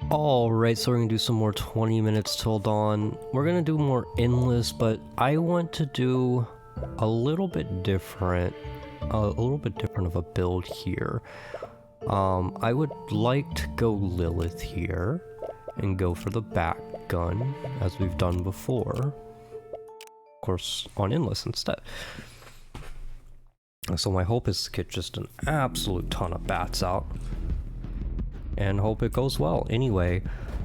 Alright, so we're gonna do some more 20 minutes till dawn. We're gonna do more endless, but I want to do a little bit different of a build here. I would like to go Lilith here and go for the back gun as we've done before. Of course, on endless instead. So my hope is to get just an absolute ton of bats out. And hope it goes well. Anyway,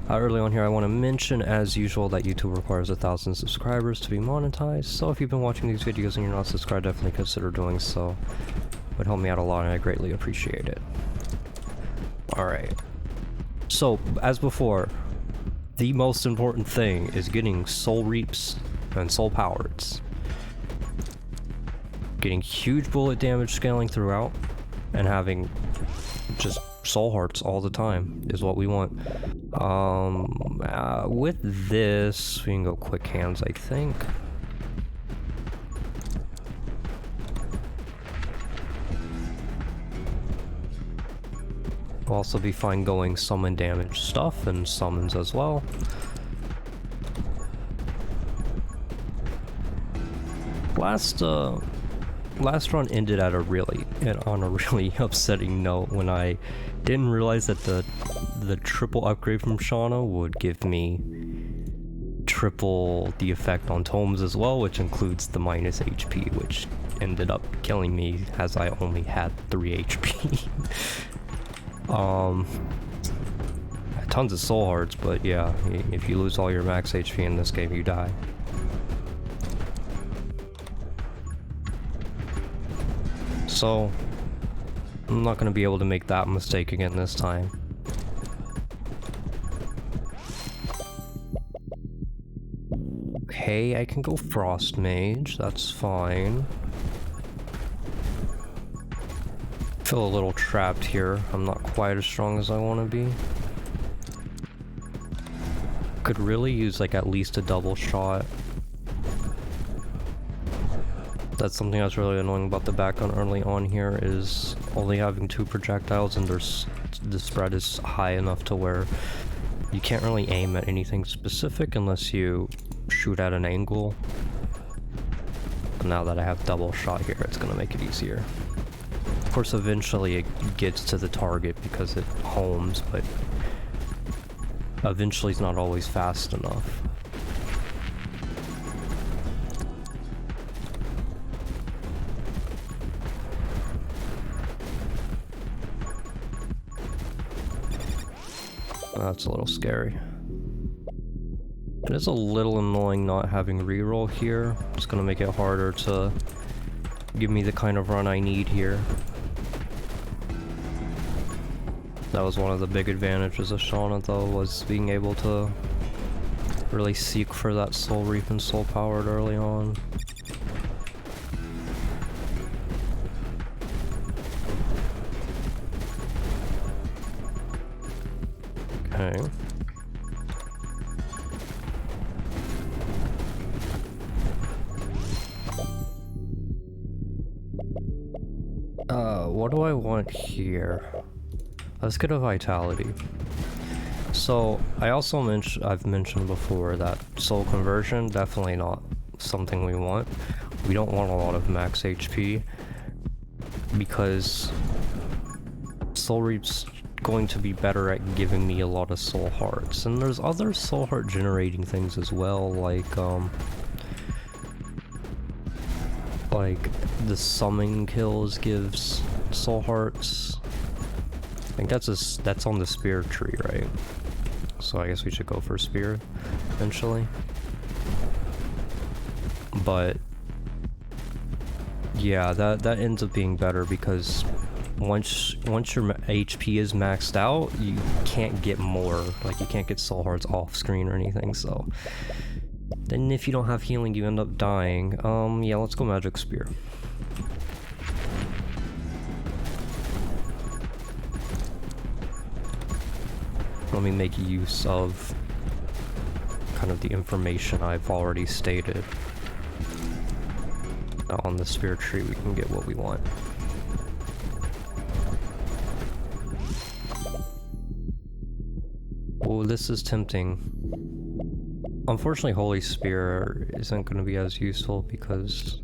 early on here I want to mention, as usual, that YouTube requires 1,000 subscribers to be monetized, so if you've been watching these videos and you're not subscribed, definitely consider doing so. It would help me out a lot and I greatly appreciate it. Alright. So, as before, the most important thing is getting soul reaps and soul powereds. Getting huge bullet damage scaling throughout, and having just soul hearts all the time is what we want. With this, we can go quick hands, I think. We'll also be fine going summon damage stuff and summons as well. Last run ended at on a really upsetting note when I didn't realize that the triple upgrade from Shauna would give me triple the effect on tomes as well, which includes the minus HP, which ended up killing me as I only had 3 HP. Tons of soul hearts, but yeah, if you lose all your max HP in this game, you die. So, I'm not going to be able to make that mistake again this time. Okay, I can go Frost Mage, that's fine. Feel a little trapped here. I'm not quite as strong as I want to be. Could really use like at least a double shot. That's something that's really annoying about the back gun early on here, is only having 2 projectiles, and the spread is high enough to where you can't really aim at anything specific unless you shoot at an angle. But now that I have double shot here, it's gonna make it easier. Of course, eventually it gets to the target because it homes, but eventually it's not always fast enough. That's a little scary. It is a little annoying not having reroll here. It's gonna make it harder to give me the kind of run I need here. That was one of the big advantages of Shauna though, was being able to really seek for that soul reap and soul powered early on. Okay. What do I want here? Let's get a vitality. So, I've mentioned before that soul conversion, definitely not something we want. We don't want a lot of max HP, because soul reap's going to be better at giving me a lot of soul hearts, and there's other soul heart generating things as well, like the summoning kills gives soul hearts. I think that's on the spear tree, right? So I guess we should go for spear eventually. But yeah, that ends up being better, because once your HP is maxed out, you can't get more. Like, you can't get soul hearts off screen or anything, so then if you don't have healing, you end up dying. Yeah, let's go magic spear. Let me make use of kind of the information I've already stated. On the spear tree, we can get what we want. Oh, this is tempting. Unfortunately, Holy Spear isn't going to be as useful because...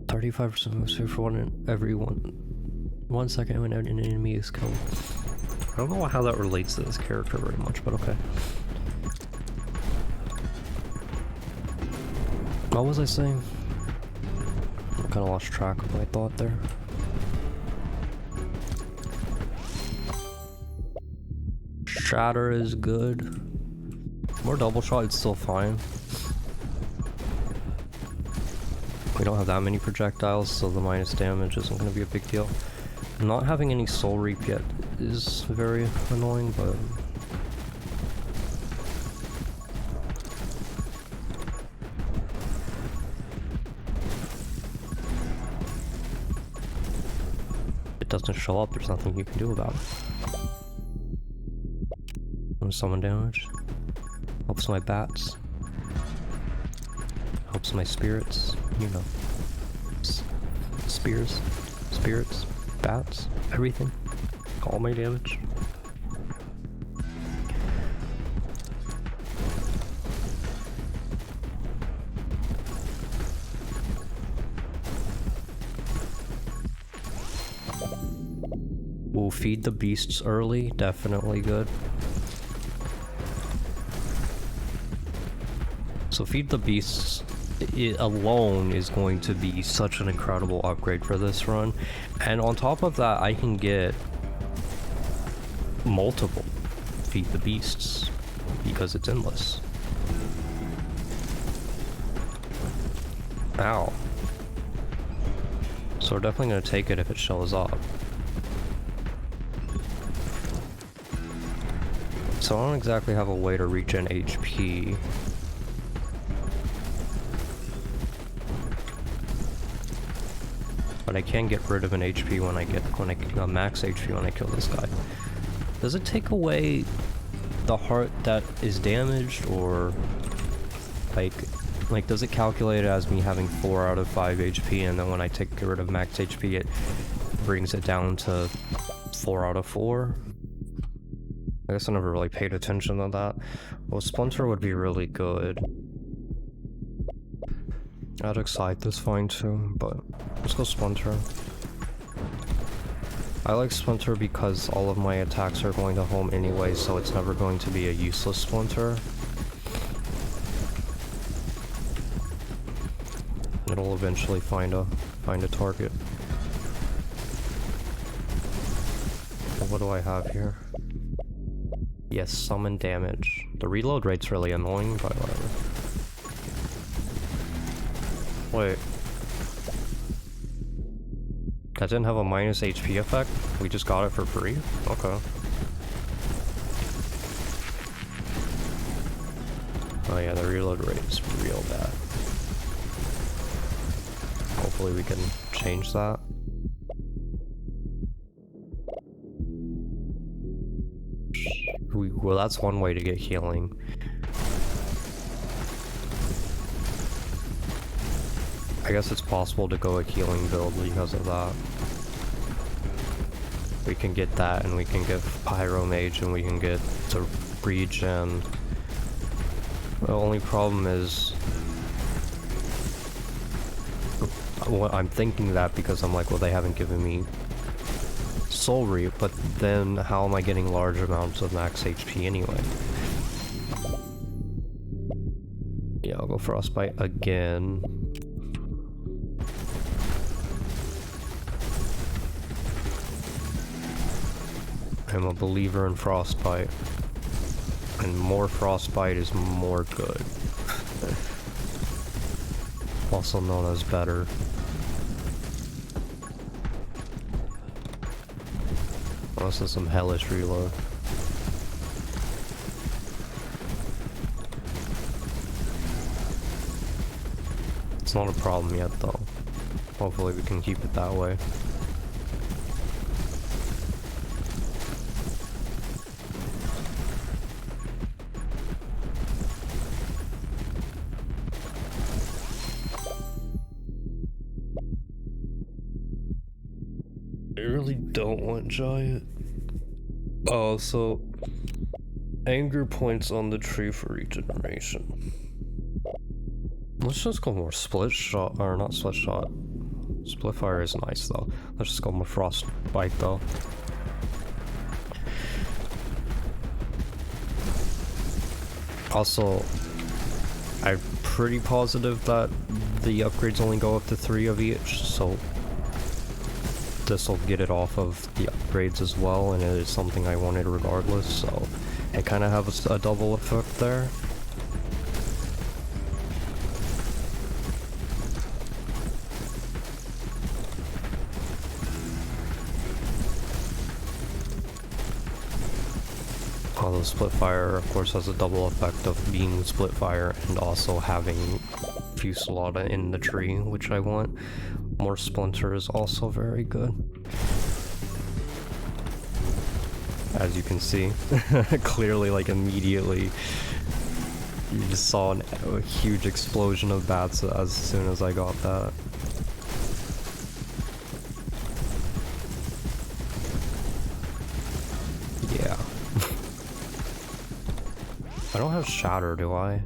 35% move speed for every 1 second when an enemy is killed. I don't know how that relates to this character very much, but okay. What was I saying? I kind of lost track of my thought there. Shatter is good. More double shot, it's still fine. We don't have that many projectiles, so the minus damage isn't going to be a big deal. Not having any soul reap yet is very annoying, but... if it doesn't show up, there's nothing you can do about it. Summon damage. Helps my bats. Helps my spirits. You know. Spears. Spirits. Bats. Everything. All my damage. We'll feed the beasts early. Definitely good. So feed the beasts it alone is going to be such an incredible upgrade for this run. And on top of that, I can get multiple feed the beasts because it's endless. Ow. So we're definitely going to take it if it shows up. So I don't exactly have a way to regen HP. But I can get rid of an HP when I max HP when I kill this guy. Does it take away the heart that is damaged, or like does it calculate it as me having 4 out of 5 HP, and then when I get rid of max HP it brings it down to 4 out of 4? I guess I never really paid attention to that. Well, Splinter would be really good. I'd excite this fine too, but let's go Splinter. I like Splinter because all of my attacks are going to home anyway, so it's never going to be a useless Splinter. It'll eventually find a target. What do I have here? Yes, summon damage. The reload rate's really annoying, but whatever. Wait. That didn't have a minus HP effect? We just got it for free? Okay. Oh yeah, the reload rate is real bad. Hopefully we can change that. Well, that's one way to get healing. I guess it's possible to go a healing build because of that. We can get that, and we can get Pyro Mage, and we can get to regen. The only problem is... well, I'm thinking that because I'm like, well, they haven't given me Soul Reap, but then how am I getting large amounts of max HP anyway? Yeah, I'll go Frostbite again. I'm a believer in Frostbite, and more Frostbite is more good. Also known as better. Oh, this is some hellish reload. It's not a problem yet though. Hopefully we can keep it that way. really don't want giant. Oh, so anger points on the tree for regeneration. Let's just go more split shot, or not split shot. Split fire is nice though. Let's just go more frostbite though. Also, I'm pretty positive that the upgrades only go up to 3 of each, so this will get it off of the upgrades as well, and it is something I wanted regardless, so it kind of has a double effect there. Although split fire, of course, has a double effect of being split fire and also having fusillade in the tree, which I want. More splinter is also very good. As you can see, clearly, like immediately, you just saw a huge explosion of bats as soon as I got that. Yeah. I don't have shatter, do I?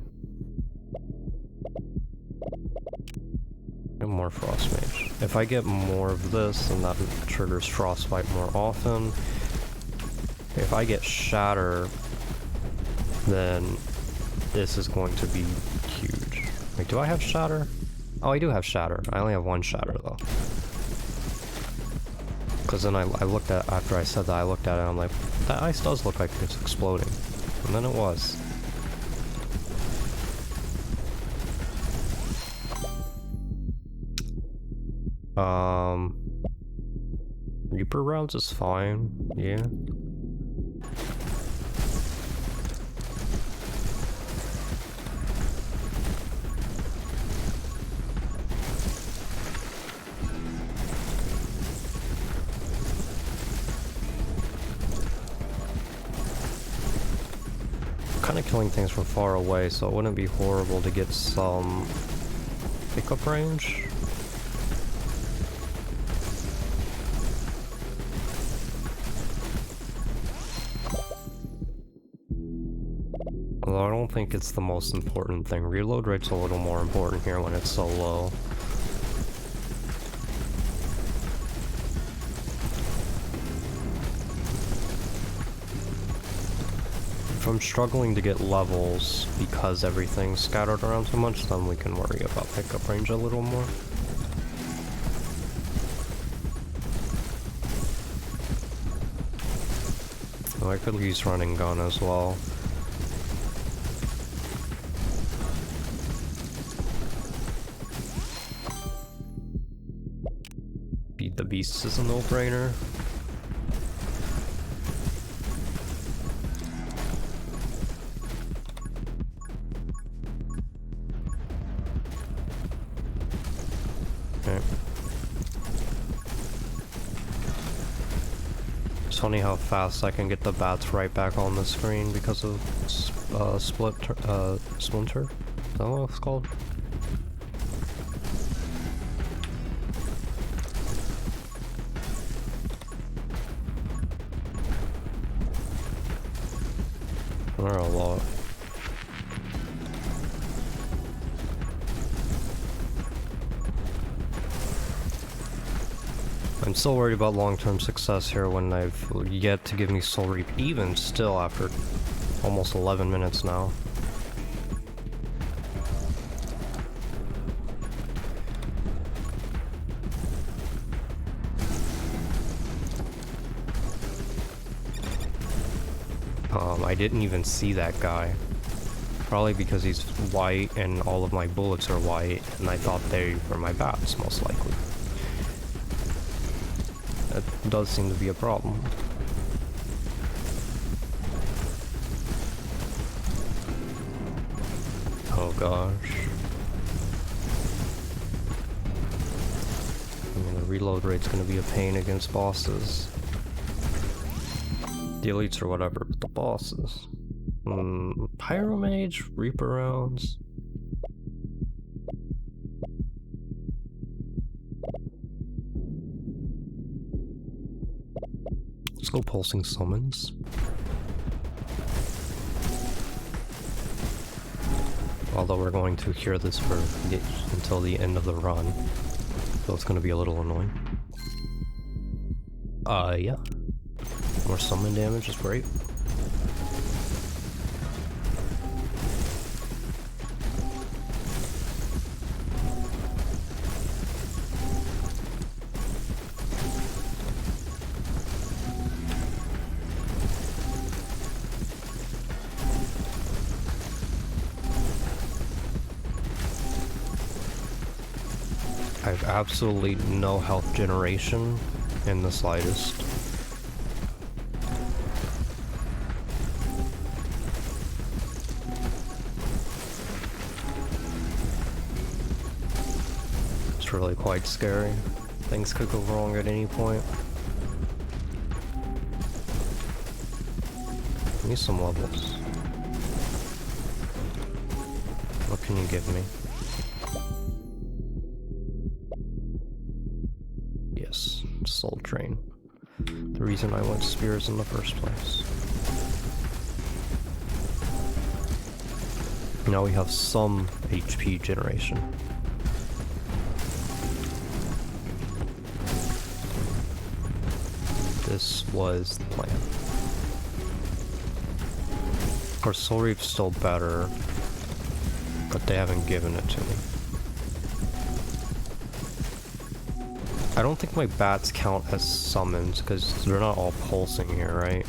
And more frost mage. If I get more of this, then that triggers frostbite more often. If I get shatter, then this is going to be huge. Wait, do I have shatter? Oh, I do have shatter. I only have 1 shatter though. Because then I looked at, after I said that, I looked at it and I'm like, that ice does look like it's exploding. And then it was. Reaper rounds is fine, yeah. Kind of killing things from far away, so it wouldn't be horrible to get some pickup range. Although I don't think it's the most important thing. Reload rate's a little more important here when it's so low. If I'm struggling to get levels because everything's scattered around so much, then we can worry about pickup range a little more. Oh, I could use running gun as well. Beat the beasts is a no-brainer. Okay. It's funny how fast I can get the bats right back on the screen because of splinter. Is that what it's called? There are a lot. I'm still worried about long-term success here when I've yet to give me Soul Reap, even still after almost 11 minutes now. I didn't even see that guy. Probably because he's white and all of my bullets are white, and I thought they were my bats, most likely. That does seem to be a problem. Oh gosh. I mean, the reload rate's gonna be a pain against bosses. The elites or whatever, but the bosses. Pyro Mage, Reaper rounds. Let's go pulsing summons. Although we're going to hear this for until the end of the run, so it's going to be a little annoying. Yeah. More summon damage is great. I have absolutely no health generation in the slightest. It's really quite scary. Things could go wrong at any point. Give me some levels. What can you give me? Yes, Soul Drain. The reason I went Spears in the first place. Now we have some HP generation. This was the plan. Of course, Soul Reap's still better, but they haven't given it to me. I don't think my bats count as summons, because they're not all pulsing here, right?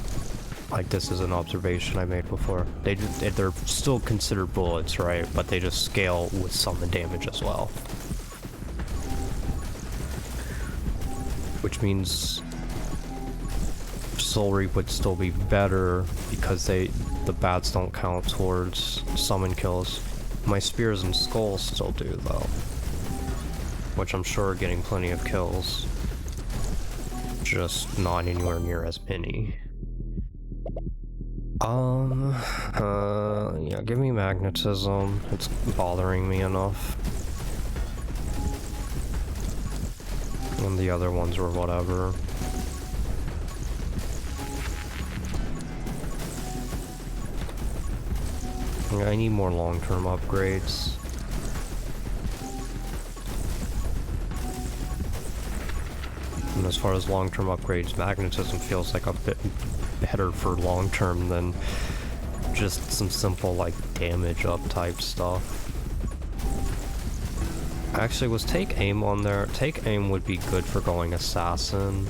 Like, this is an observation I made before. They're still considered bullets, right? But they just scale with summon damage as well. Which means Soul Reap would still be better, because the bats don't count towards summon kills. My Spears and Skulls still do, though. Which I'm sure are getting plenty of kills. Just not anywhere near as many. Yeah, give me magnetism. It's bothering me enough. And the other ones were whatever. I need more long-term upgrades. And as far as long-term upgrades, magnetism feels like a bit better for long-term than just some simple, like, damage up type stuff. Actually, was Take Aim on there? Take Aim would be good for going Assassin.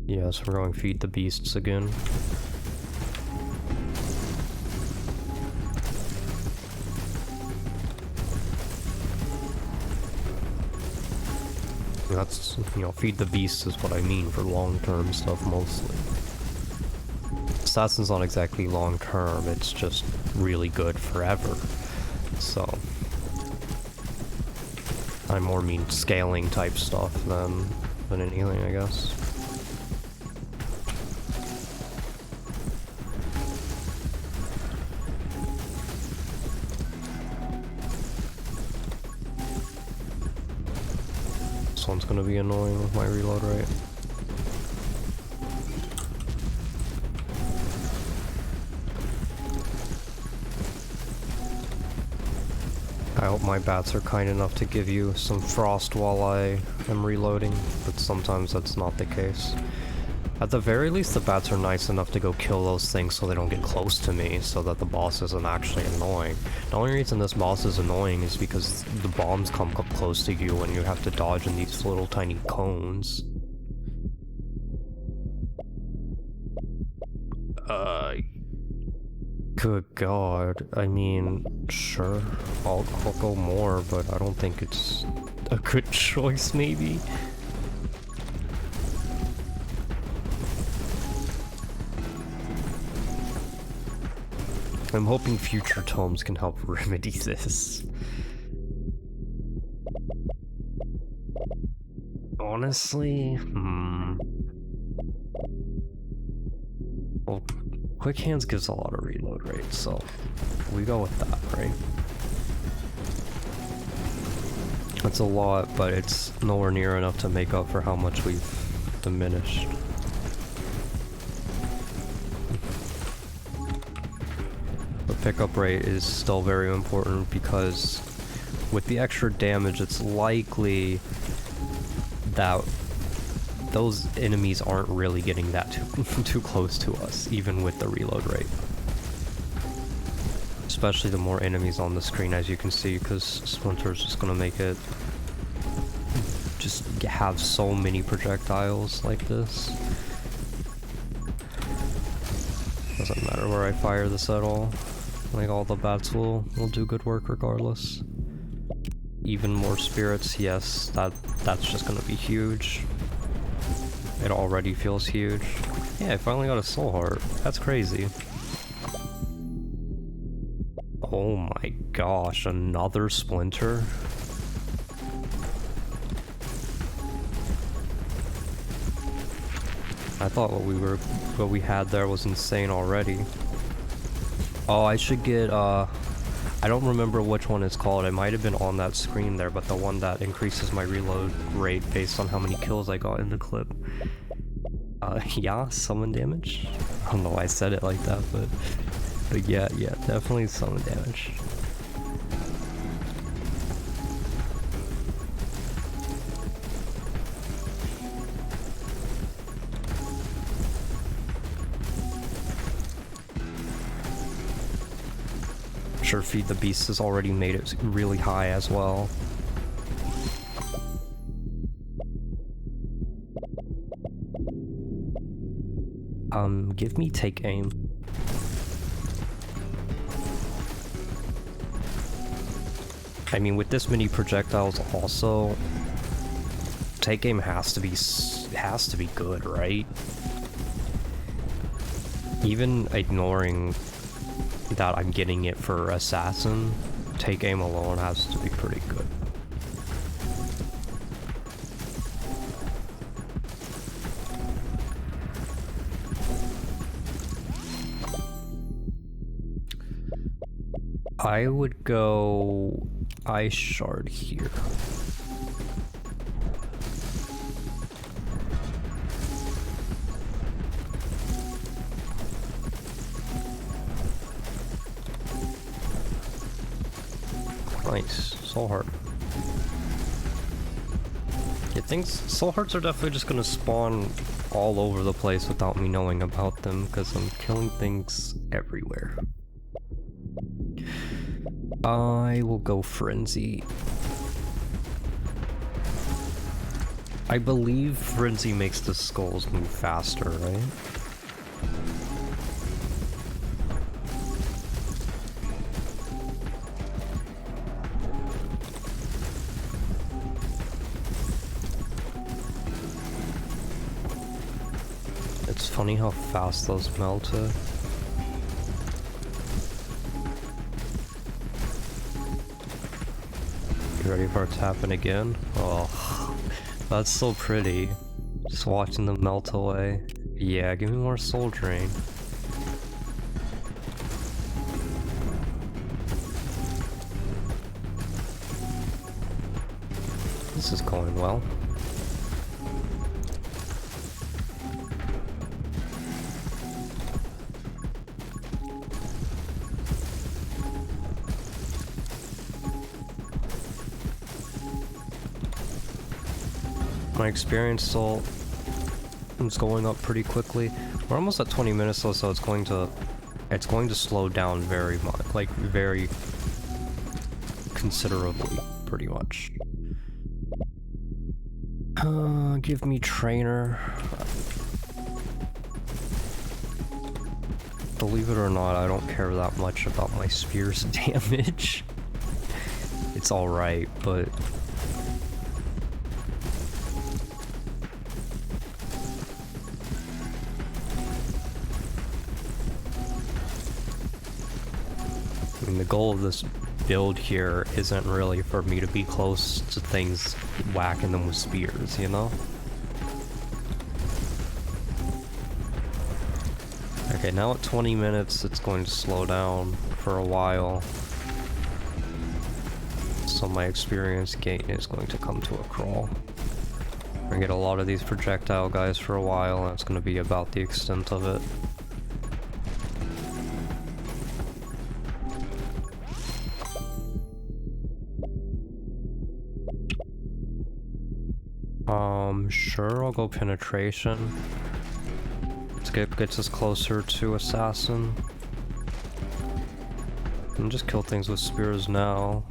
Yes, we're going Feed the Beasts again. That's, you know, Feed the Beasts is what I mean for long-term stuff mostly. Assassin's not exactly long-term, it's just really good forever. So I more mean scaling type stuff than anything, I guess. This one's gonna be annoying with my reload rate. I hope my bats are kind enough to give you some frost while I am reloading, but sometimes that's not the case. At the very least, the bats are nice enough to go kill those things so they don't get close to me, so that the boss isn't actually annoying. The only reason this boss is annoying is because the bombs come up close to you and you have to dodge in these little tiny cones. Good god. I mean, sure, I'll go more, but I don't think it's a good choice, maybe. I'm hoping future tomes can help remedy this. Honestly, well, Quick hands gives a lot of reload rate, so we go with that, right? It's a lot, but it's nowhere near enough to make up for how much we've diminished. The pickup rate is still very important because with the extra damage, it's likely that those enemies aren't really getting that too close to us, even with the reload rate. Especially the more enemies on the screen, as you can see, because Splinter's just gonna make it just have so many projectiles like this. Doesn't matter where I fire this at all. Like, all the bats will do good work regardless. Even more spirits, yes, that's just gonna be huge. It already feels huge. Yeah, I finally got a soul heart. That's crazy. Oh my gosh, another Splinter? I thought what we had there was insane already. Oh, I should get, I don't remember which one it's called. It might have been on that screen there, but the one that increases my reload rate based on how many kills I got in the clip. Yeah, summon damage? I don't know why I said it like that, but yeah, definitely summon damage. Sure, Feed the Beast has already made it really high as well. Give me take aim. I mean, with this many projectiles also, take aim has to be good, right? Even ignoring that I'm getting it for assassin, take aim alone has to be pretty good. I would go Ice Shard here. Nice. Soul Heart. Yeah, Soul Hearts are definitely just gonna spawn all over the place without me knowing about them, because I'm killing things everywhere. I will go Frenzy. I believe Frenzy makes the skulls move faster, right? It's funny how fast those melted. You ready for it to happen again? Oh, that's so pretty. Just watching them melt away. Yeah, give me more soul drain. This is going well. My experience soul is going up pretty quickly. We're almost at 20 minutes though, so it's going to slow down very much, like very considerably, pretty much. Give me trainer. Believe it or not, I don't care that much about my spear's damage. It's alright, but the goal of this build here isn't really for me to be close to things whacking them with spears, you know? Okay, Okay, now at 20 minutes it's going to slow down for a while. So my experience gain is going to come to a crawl. I'm gonna get a lot of these projectile guys for a while, and it's gonna be about the extent of it. Sure, I'll go penetration. Gets us closer to assassin. And just kill things with spears now.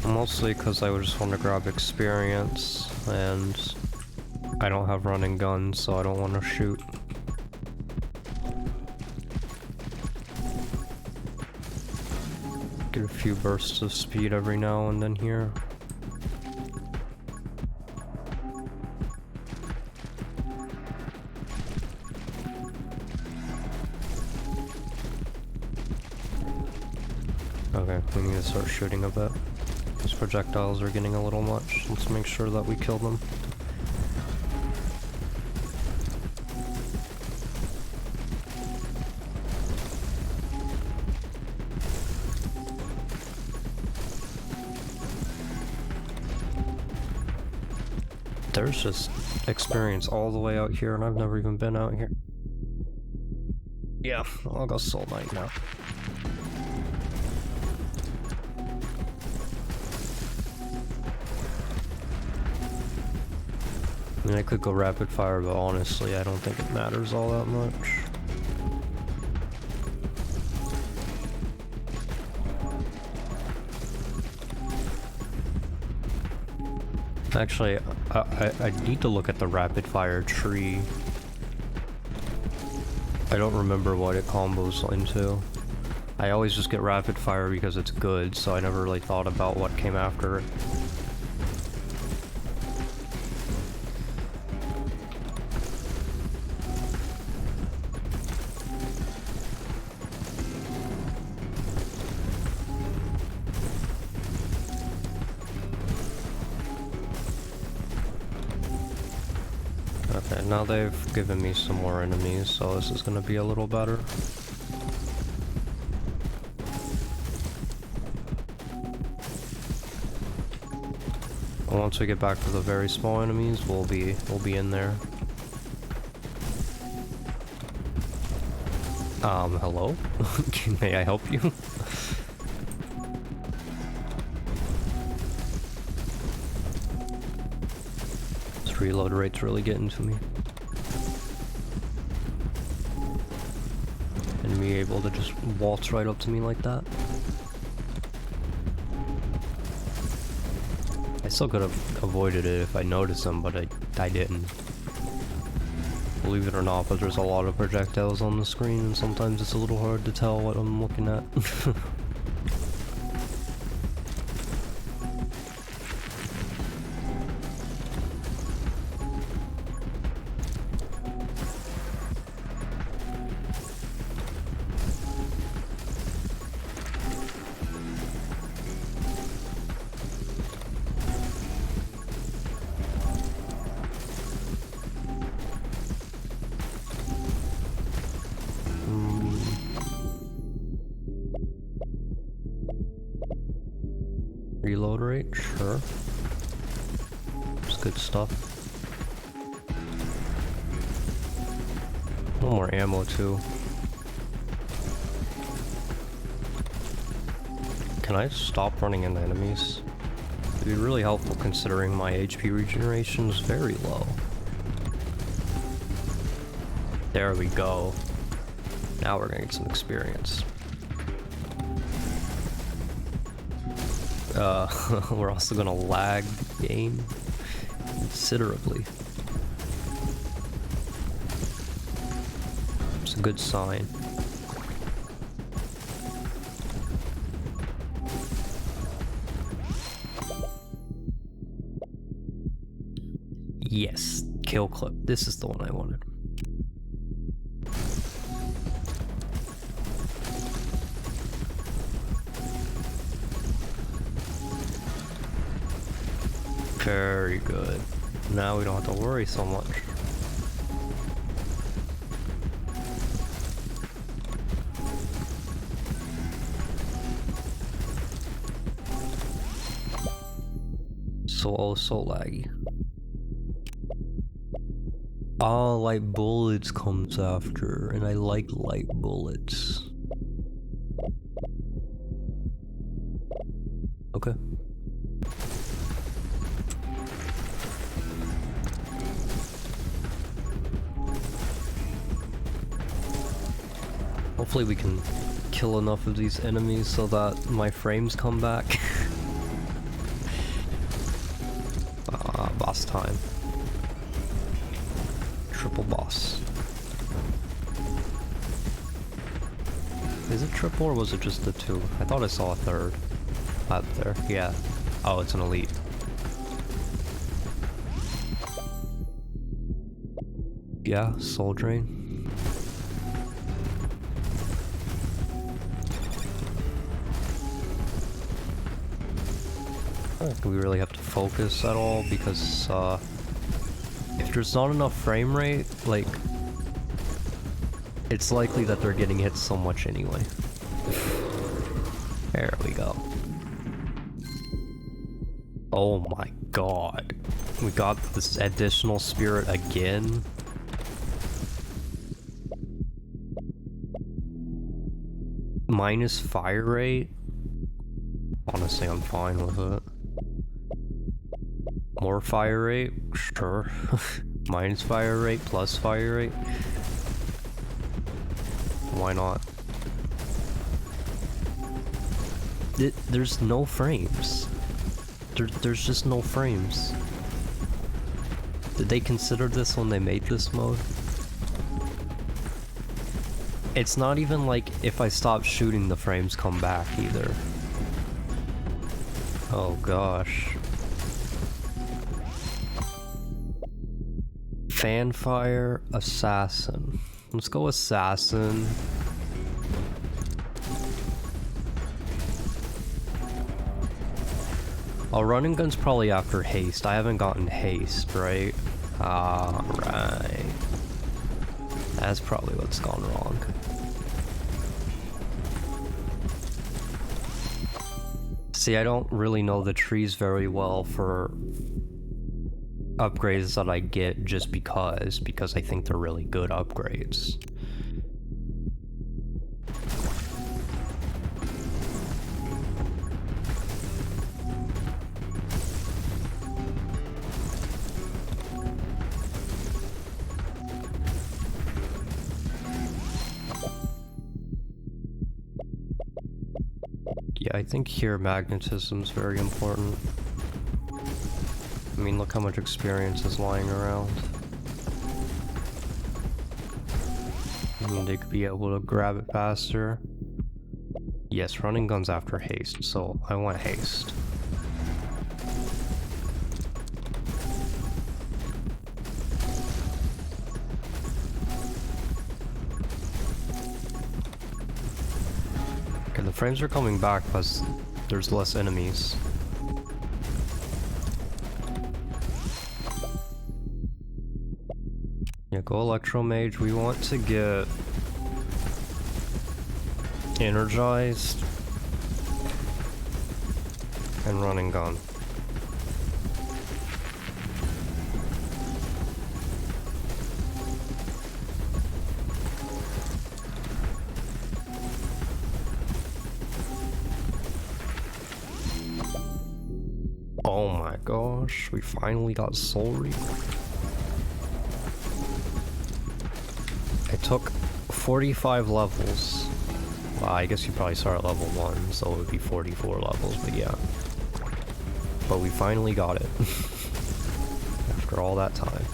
Mostly because I would just want to grab experience, and I don't have running guns, so I don't want to shoot. Get a few bursts of speed every now and then here. Okay, we need to start shooting a bit. These projectiles are getting a little much. Let's make sure that we kill them. There's just experience all the way out here, and I've never even been out here. Yeah, I'll go Soul Knight now. I mean, I could go rapid fire, but honestly, I don't think it matters all that much. Actually, I need to look at the rapid fire tree. I don't remember what it combos into. I always just get rapid fire because it's good, so I never really thought about what came after it. Okay, now they've given me some more enemies, so this is gonna be a little better. Once we get back to the very small enemies, we'll be in there. Hello? May I help you? This reload rate's really getting to me. And me able to just waltz right up to me like that. I still could have avoided it if I noticed them, but I didn't. Believe it or not, but there's a lot of projectiles on the screen, and sometimes it's a little hard to tell what I'm looking at. Reload rate, sure. It's good stuff. A little more ammo too. Can I stop running into enemies? It'd be really helpful considering my HP regeneration is very low. There we go. Now we're gonna get some experience. We're also gonna lag the game considerably. It's a good sign. Yes, kill clip. This is the one I wanted. Very good. Now we don't have to worry so much. So laggy. Oh, light bullets comes after, and I like light bullets. Okay. Hopefully we can kill enough of these enemies so that my frames come back. Boss time. Triple boss. Is it triple or was it just the two? I thought I saw a third. Up there. Yeah. Oh, it's an elite. Yeah, soul drain. Do we really have to focus at all? Because if there's not enough frame rate, like, it's likely that they're getting hit so much anyway. There we go. Oh my god. We got this additional spirit again. Minus fire rate? Honestly, I'm fine with it. More fire rate? Sure. Minus fire rate, plus fire rate? Why not? There's no frames. There's just no frames. Did they consider this when they made this mode? It's not even like if I stop shooting the frames come back either. Oh gosh. Fanfire assassin. Let's go assassin. Oh, running gun's probably after haste. I haven't gotten haste, right? Alright. That's probably what's gone wrong. See, I don't really know the trees very well for upgrades that I get just because I think they're really good upgrades. Yeah, I think here magnetism's very important. I mean, look how much experience is lying around. I mean, they could be able to grab it faster. Yes, running guns after haste, so I want haste. Okay, the frames are coming back because there's less enemies. Yeah, go Electromage. We want to get energized and running gun. Oh my gosh, we finally got Soul Reaper. It took 45 levels. Well, I guess you probably start at level 1, so it would be 44 levels, but yeah. But we finally got it. After all that time.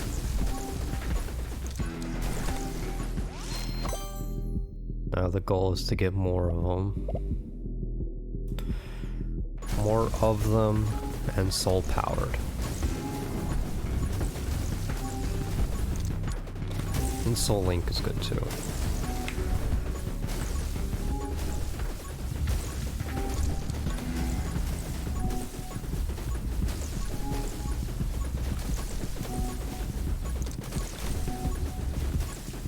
Now the goal is to get more of them. More of them, and soul powered. And Soul Link is good too.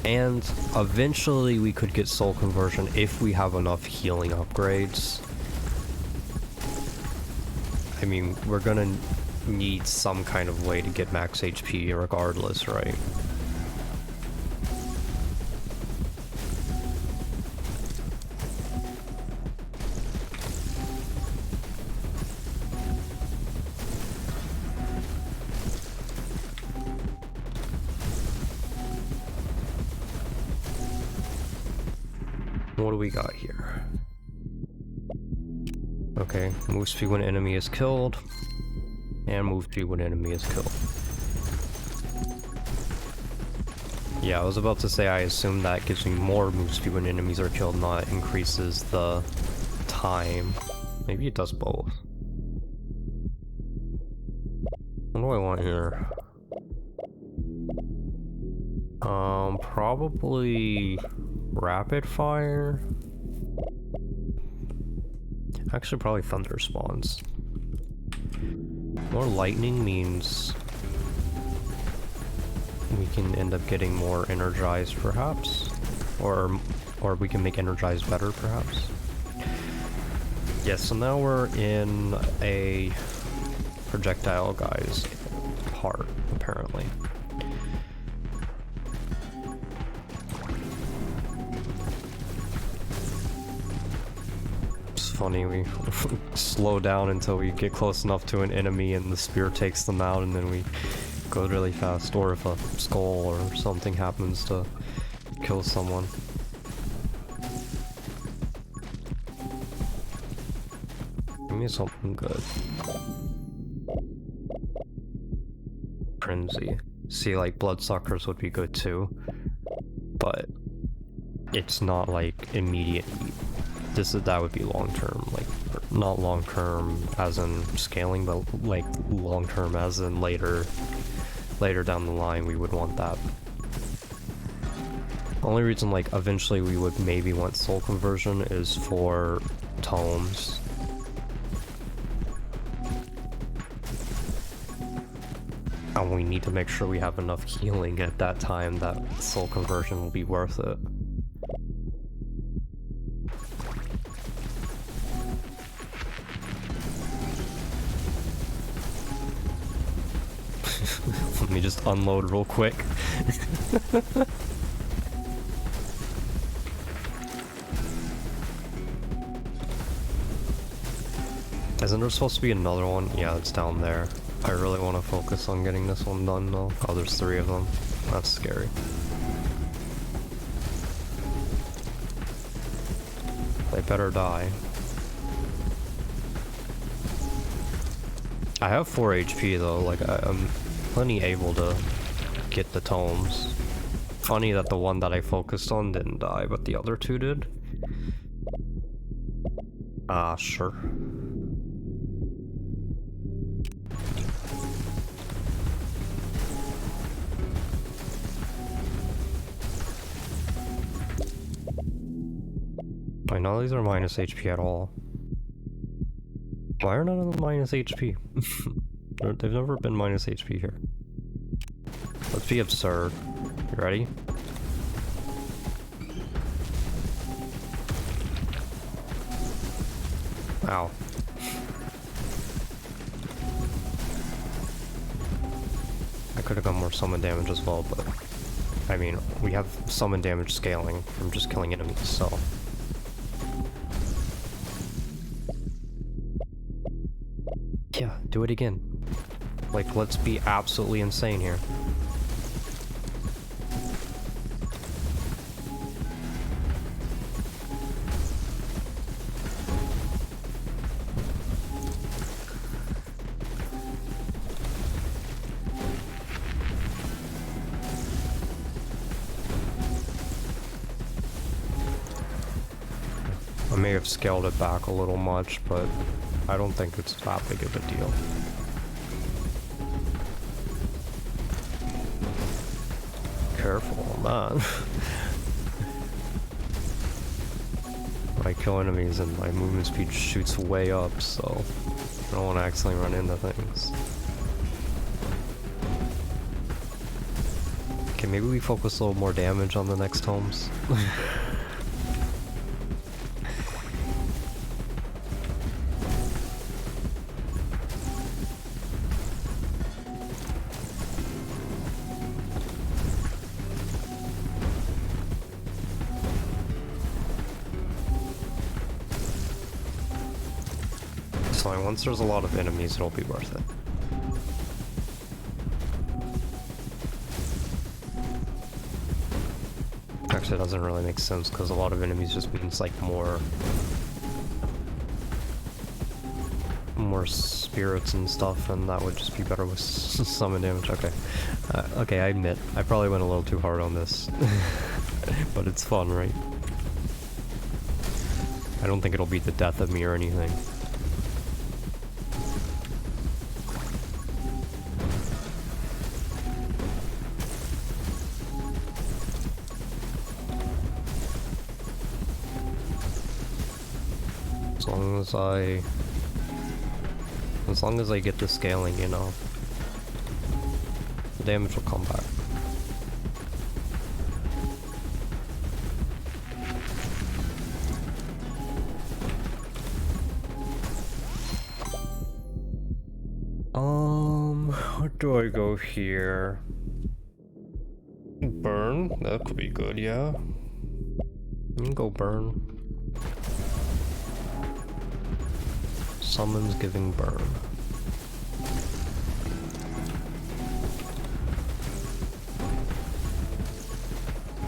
And eventually we could get soul conversion if we have enough healing upgrades. I mean, we're gonna need some kind of way to get max HP regardless, right? What do we got here? Okay, move speed when enemy is killed, and move speed when enemy is killed. Yeah, I was about to say I assume that gives me more move speed when enemies are killed, not increases the time. Maybe it does both. What do I want here? Probably rapid fire. Actually, probably thunder spawns. More lightning means we can end up getting more energized, perhaps, or we can make energized better, perhaps. Yes, so now we're in a projectile guy's part, apparently. Funny, we slow down until we get close enough to an enemy and the spear takes them out, and then we go really fast, or if a skull or something happens to kill someone. Give me something good. Frenzy. See, like, bloodsuckers would be good too, but it's not like immediate. That would be long term, like, not long term as in scaling, but like long term as in later down the line we would want that. Only reason, like, eventually we would maybe want soul conversion is for tomes. And we need to make sure we have enough healing at that time that soul conversion will be worth it. Let me just unload real quick. Isn't there supposed to be another one? Yeah, it's down there. I really want to focus on getting this one done though. Oh, there's 3 of them. That's scary. They better die. I have 4 HP though, like I'm plenty able to get the tomes. Funny that the one that I focused on didn't die, but the other 2 did. Ah, sure. I know these are minus HP at all. Why are none of them minus HP? They've never been minus HP here. Let's be absurd. You ready? Ow. I could have done more summon damage as well, but I mean, we have summon damage scaling from just killing enemies, so. Yeah, do it again. Like, let's be absolutely insane here. I may have scaled it back a little much, but I don't think it's that big of a deal. Careful, man. I kill enemies and my movement speed shoots way up, so I don't want to accidentally run into things. Okay, maybe we focus a little more damage on the next homes. So once there's a lot of enemies, it'll be worth it. Actually, it doesn't really make sense because a lot of enemies just means like more spirits and stuff, and that would just be better with summon damage. Okay, okay, I admit I probably went a little too hard on this, but it's fun, right? I don't think it'll beat the death of me or anything. As long as I get the scaling, you know, the damage will come back. Where do I go here? Burn? That could be good, yeah. You can go burn. Summons giving burn.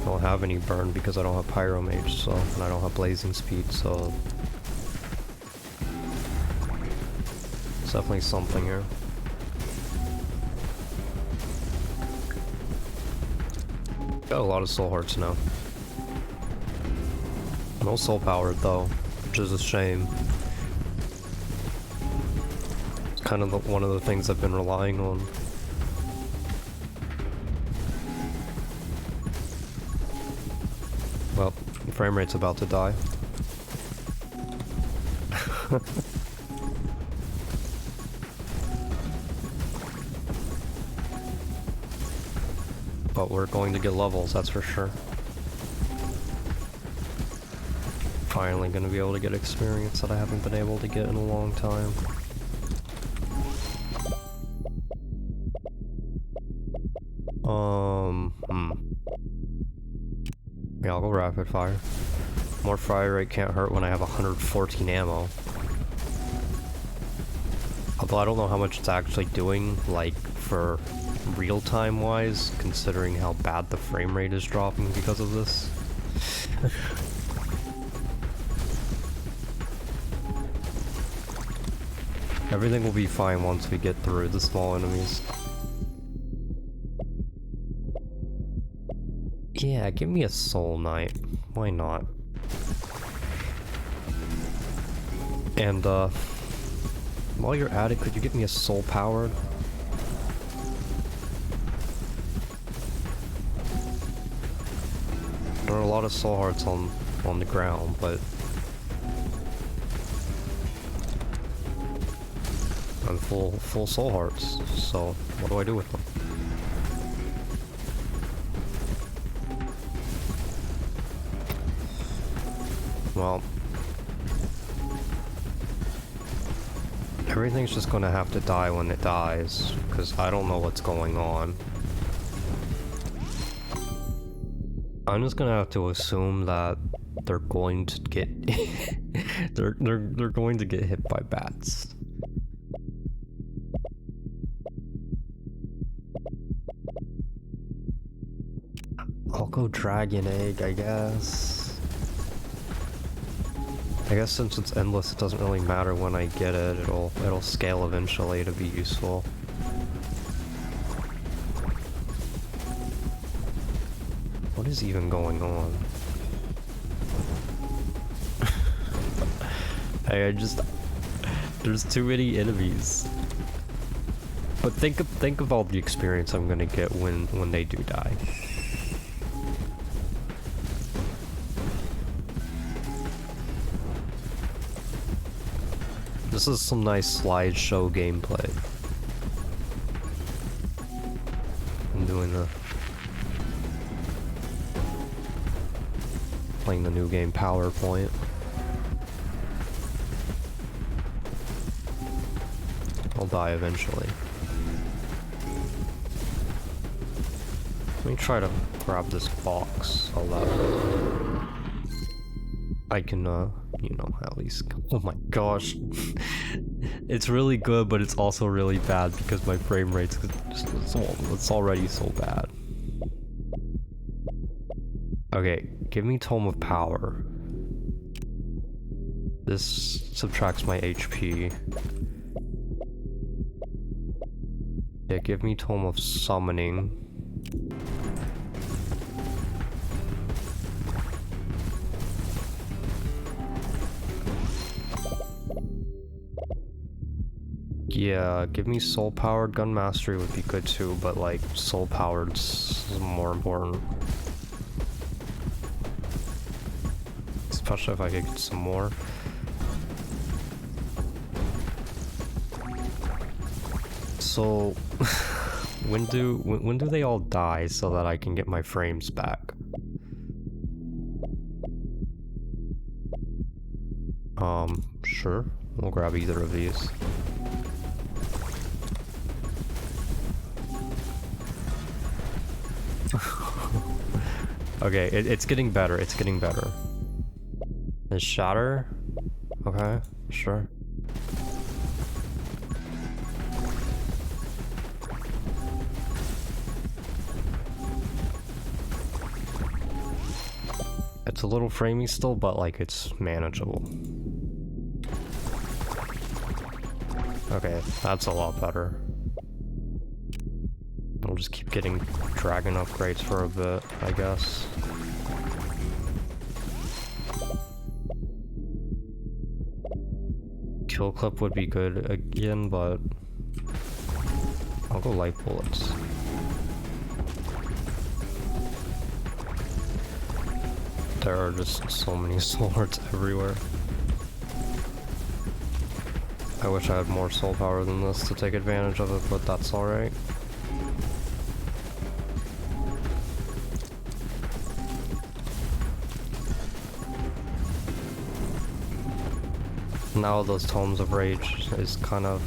I don't have any burn because I don't have pyro mage, so, and I don't have blazing speed, so it's definitely something here. Got a lot of soul hearts now. No soul powered though, which is a shame. It's kind of one of the things I've been relying on. Well, the frame rate's about to die. But we're going to get levels, that's for sure. Finally gonna be able to get experience that I haven't been able to get in a long time. Yeah, I'll go rapid fire. More fire rate can't hurt when I have 114 ammo. Although I don't know how much it's actually doing, like, for real-time wise, considering how bad the frame rate is dropping because of this. Everything will be fine once we get through the small enemies. Yeah, give me a soul knight. Why not? And, while you're at it, could you get me a soul powered? There are a lot of soul hearts on the ground, but I'm full soul hearts, so what do I do with them? Well, everything's just gonna have to die when it dies, because I don't know what's going on. I'm just gonna have to assume that they're going to get they're going to get hit by bats. I'll go dragon egg, I guess. I guess since it's endless, it doesn't really matter when I get it. It'll scale eventually to be useful. What is even going on? Hey, there's too many enemies. But think of all the experience I'm gonna get when they do die. This is some nice slideshow gameplay. I'm doing the playing the new game PowerPoint. I'll die eventually. Let me try to grab this box so that I can, you know, at least... Oh my gosh. It's really good, but it's also really bad because my frame rate's just, it's already so bad. Okay, give me Tome of Power. This subtracts my HP. Yeah, give me Tome of Summoning. Yeah, give me Soul Powered. Gun Mastery would be good too, but like, Soul Powered's more important. Especially if I could get some more. So, when do they all die so that I can get my frames back? Sure. We'll grab either of these. Okay, it's getting better, it's getting better. Is Shatter? Okay, sure. It's a little framey still, but like it's manageable. Okay, that's a lot better. I'll just keep getting dragon upgrades for a bit, I guess. Kill clip would be good again, but I'll go light bullets. There are just so many swords everywhere. I wish I had more soul power than this to take advantage of it, but that's alright. Now those Tomes of Rage is kind of,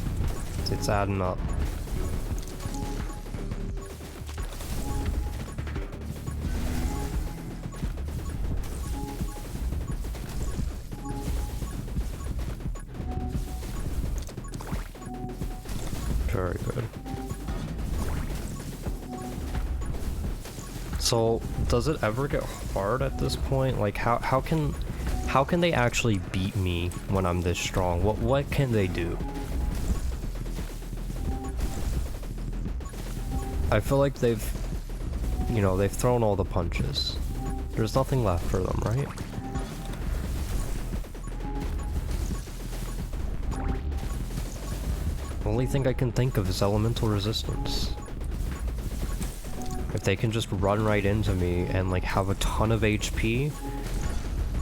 it's adding up. Very good. So, does it ever get hard at this point? Like, how can they actually beat me when I'm this strong? What can they do? I feel like they've thrown all the punches. There's nothing left for them, right? The only thing I can think of is elemental resistance. If they can just run right into me and like have a ton of HP,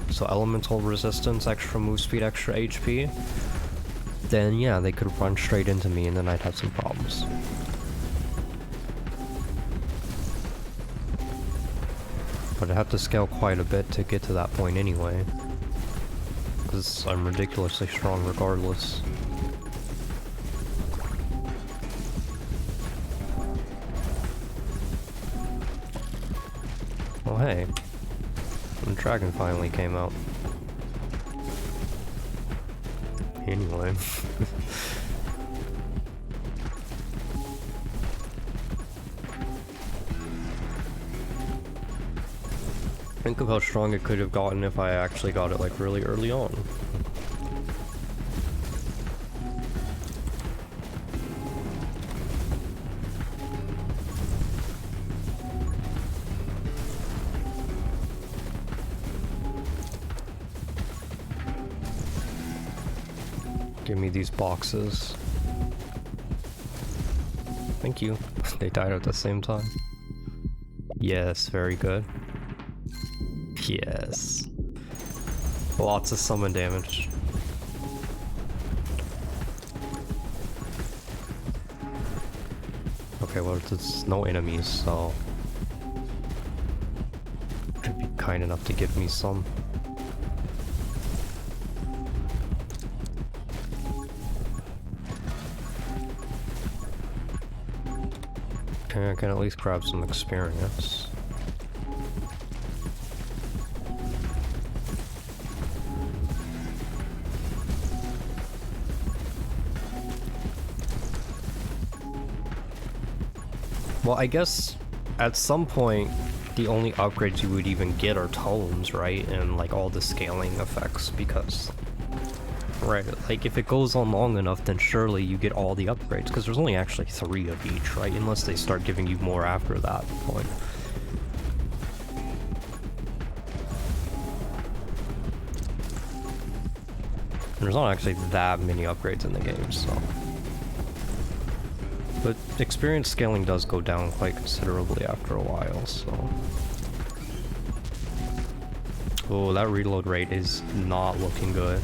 so elemental resistance, extra move speed, extra HP, then yeah, they could run straight into me and then I'd have some problems. But I'd have to scale quite a bit to get to that point anyway, because I'm ridiculously strong regardless. Oh hey, the dragon finally came out. Anyway. Think of how strong it could have gotten if I actually got it like really early on. Give me these boxes. Thank you. They died at the same time. Yes, very good. Yes. Lots of summon damage. Okay, well, there's no enemies, so should be kind enough to give me some. Okay, I can at least grab some experience. Well, I guess at some point, the only upgrades you would even get are tomes, right? And like all the scaling effects, because... Right, like if it goes on long enough, then surely you get all the upgrades, because there's only actually 3 of each, right? Unless they start giving you more after that point. There's not actually that many upgrades in the game, so... But experience scaling does go down quite considerably after a while, so... Oh, that reload rate is not looking good.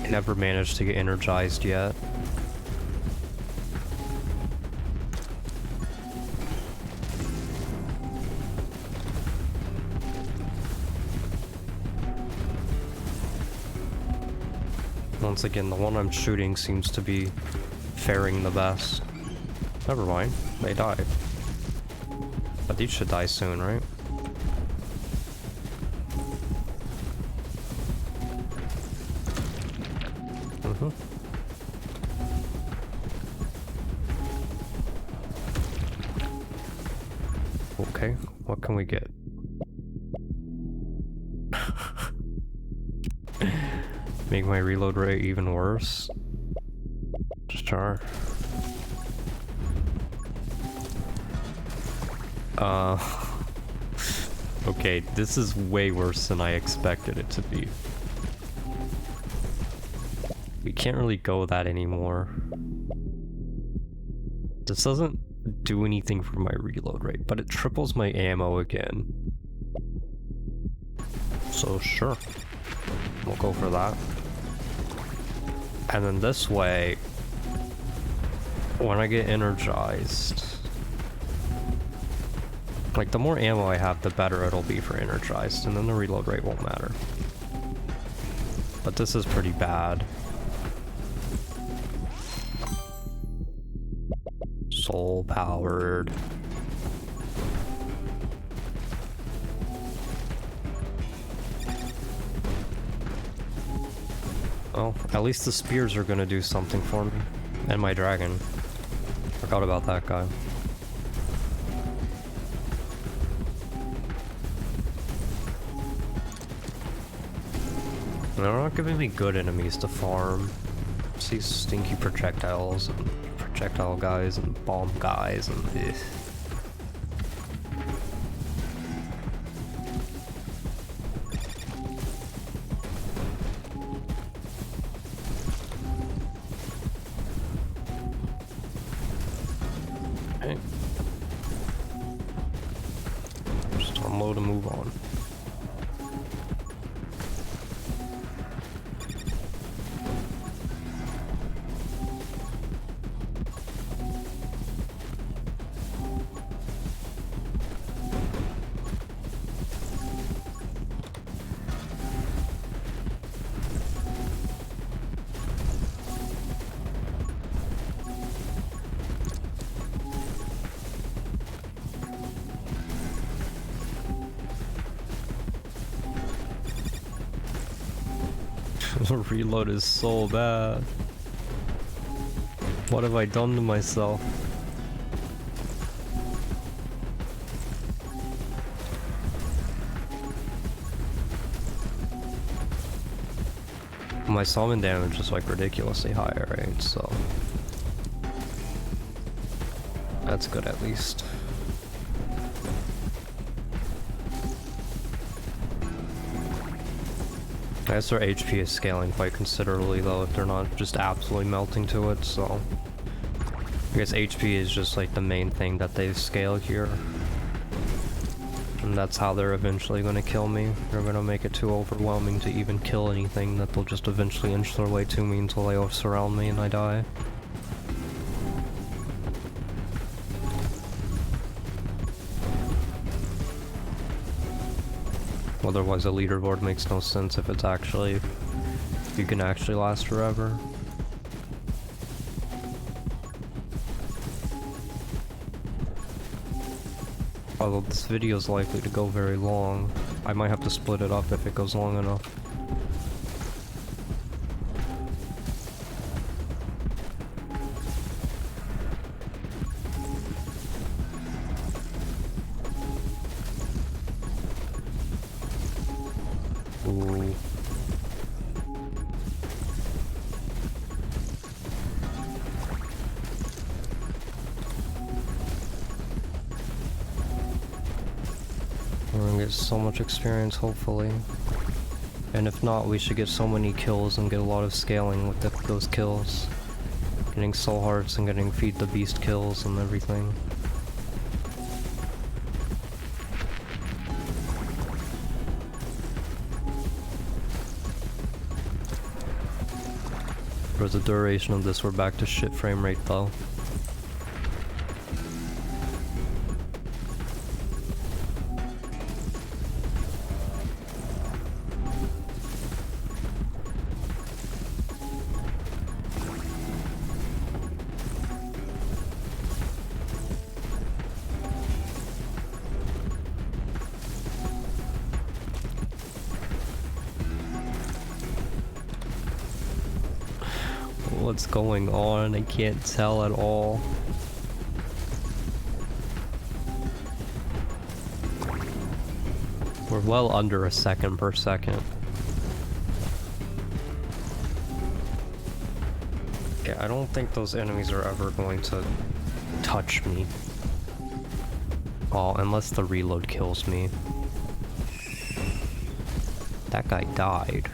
I never managed to get energized yet. Once again, the one I'm shooting seems to be faring the best. Never mind, they died. But these should die soon, right? Mm-hmm. Okay, what can we get? Make my reload rate even worse? Sure. Okay, this is way worse than I expected it to be. We can't really go that anymore. This doesn't do anything for my reload rate, but it triples my ammo again. So sure, we'll go for that. And then this way, when I get energized, like the more ammo I have, the better it'll be for energized, and then the reload rate won't matter. But this is pretty bad. Soul powered. Oh, at least the spears are gonna do something for me. And my dragon. Forgot about that guy. They're not giving me good enemies to farm. It's these stinky projectiles and projectile guys and bomb guys and ugh. Okay. Just unload and move on. The reload is so bad. What have I done to myself? My summon damage is like ridiculously high, right? So that's good at least. I guess their HP is scaling quite considerably though, if they're not just absolutely melting to it, so... I guess HP is just like the main thing that they scale here. And that's how they're eventually gonna kill me. They're gonna make it too overwhelming to even kill anything, that they'll just eventually inch their way to me until they surround me and I die. Otherwise a leaderboard makes no sense if it's actually... you can actually last forever. Although this video is likely to go very long. I might have to split it up if it goes long enough. Ooh. We're gonna get so much experience, hopefully. And if not, we should get so many kills and get a lot of scaling with those kills. Getting soul hearts and getting feed the beast kills and everything. For the duration of this, we're back to shit frame rate though. What's going on? I can't tell at all. We're well under a second per second. Yeah, I don't think those enemies are ever going to touch me. Oh, unless the reload kills me. That guy died.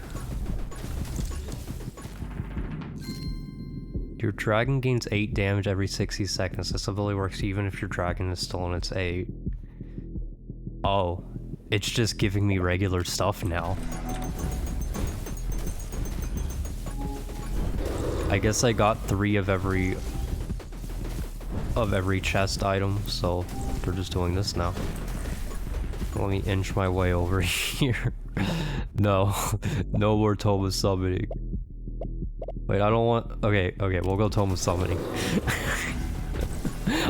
Your dragon gains 8 damage every 60 seconds. This ability works even if your dragon is still in its 8. Oh, it's just giving me regular stuff now. I guess I got 3 of every chest item, so we're just doing this now. Let me inch my way over here. No, no more Toma summoning. Wait, I don't want... Okay, we'll go Toma summoning.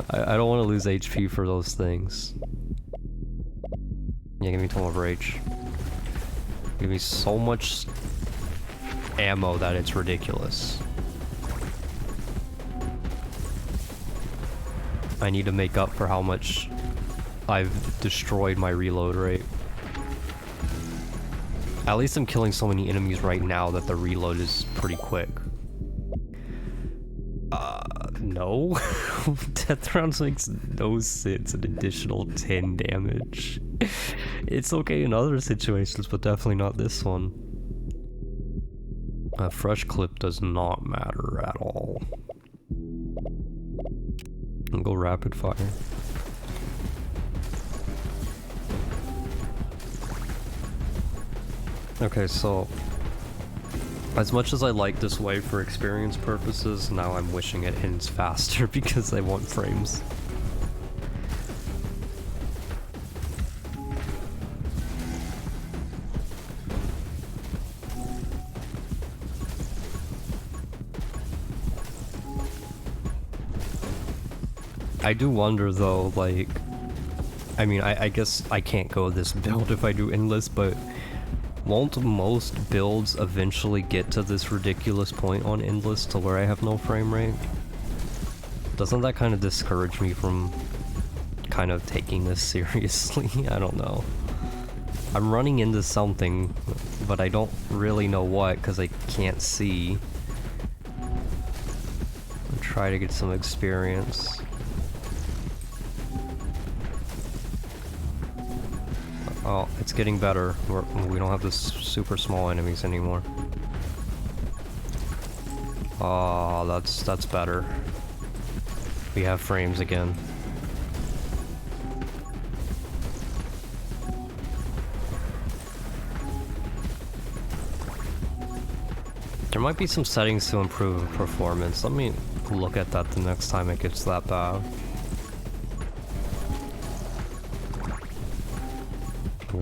I don't want to lose HP for those things. Yeah, give me Toma of Rage. Give me so much ammo that it's ridiculous. I need to make up for how much I've destroyed my reload rate. At least I'm killing so many enemies right now that the reload is pretty quick. No. Death rounds makes no sense, an additional 10 damage. It's okay in other situations, but definitely not this one. A fresh clip does not matter at all. I'll go rapid fire. Okay, so as much as I like this way for experience purposes, now I'm wishing it ends faster because I want frames. I do wonder though, like, I mean, I guess I can't go this build if I do endless, but won't most builds eventually get to this ridiculous point on endless to where I have no frame rate? Doesn't that kind of discourage me from kind of taking this seriously? I don't know. I'm running into something, but I don't really know what because I can't see. I'll try to get some experience. Oh, it's getting better. We don't have this super small enemies anymore. Oh, that's better. We have frames again. There might be some settings to improve performance. Let me look at that the next time it gets that bad.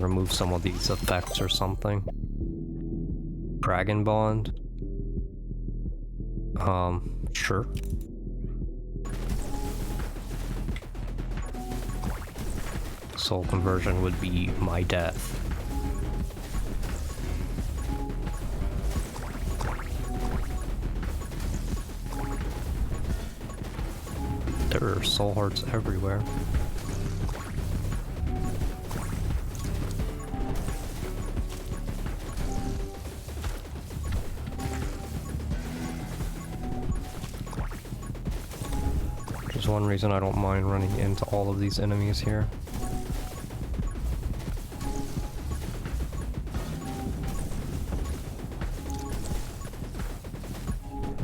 remove some of these effects or something. Dragon Bond. Sure. Soul conversion would be my death. There are soul hearts everywhere. There's one reason I don't mind running into all of these enemies here.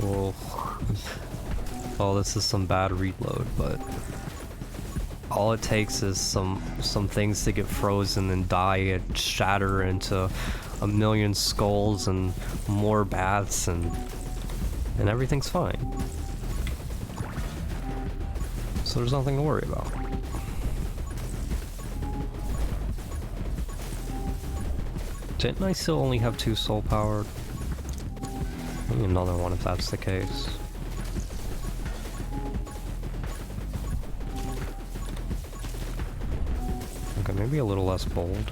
Whoa. Oh, this is some bad reload, but all it takes is some things to get frozen and die and shatter into a million skulls and more bats and everything's fine. So there's nothing to worry about. Didn't I still only have 2 soul powered? I need another one if that's the case. Okay, maybe a little less bold.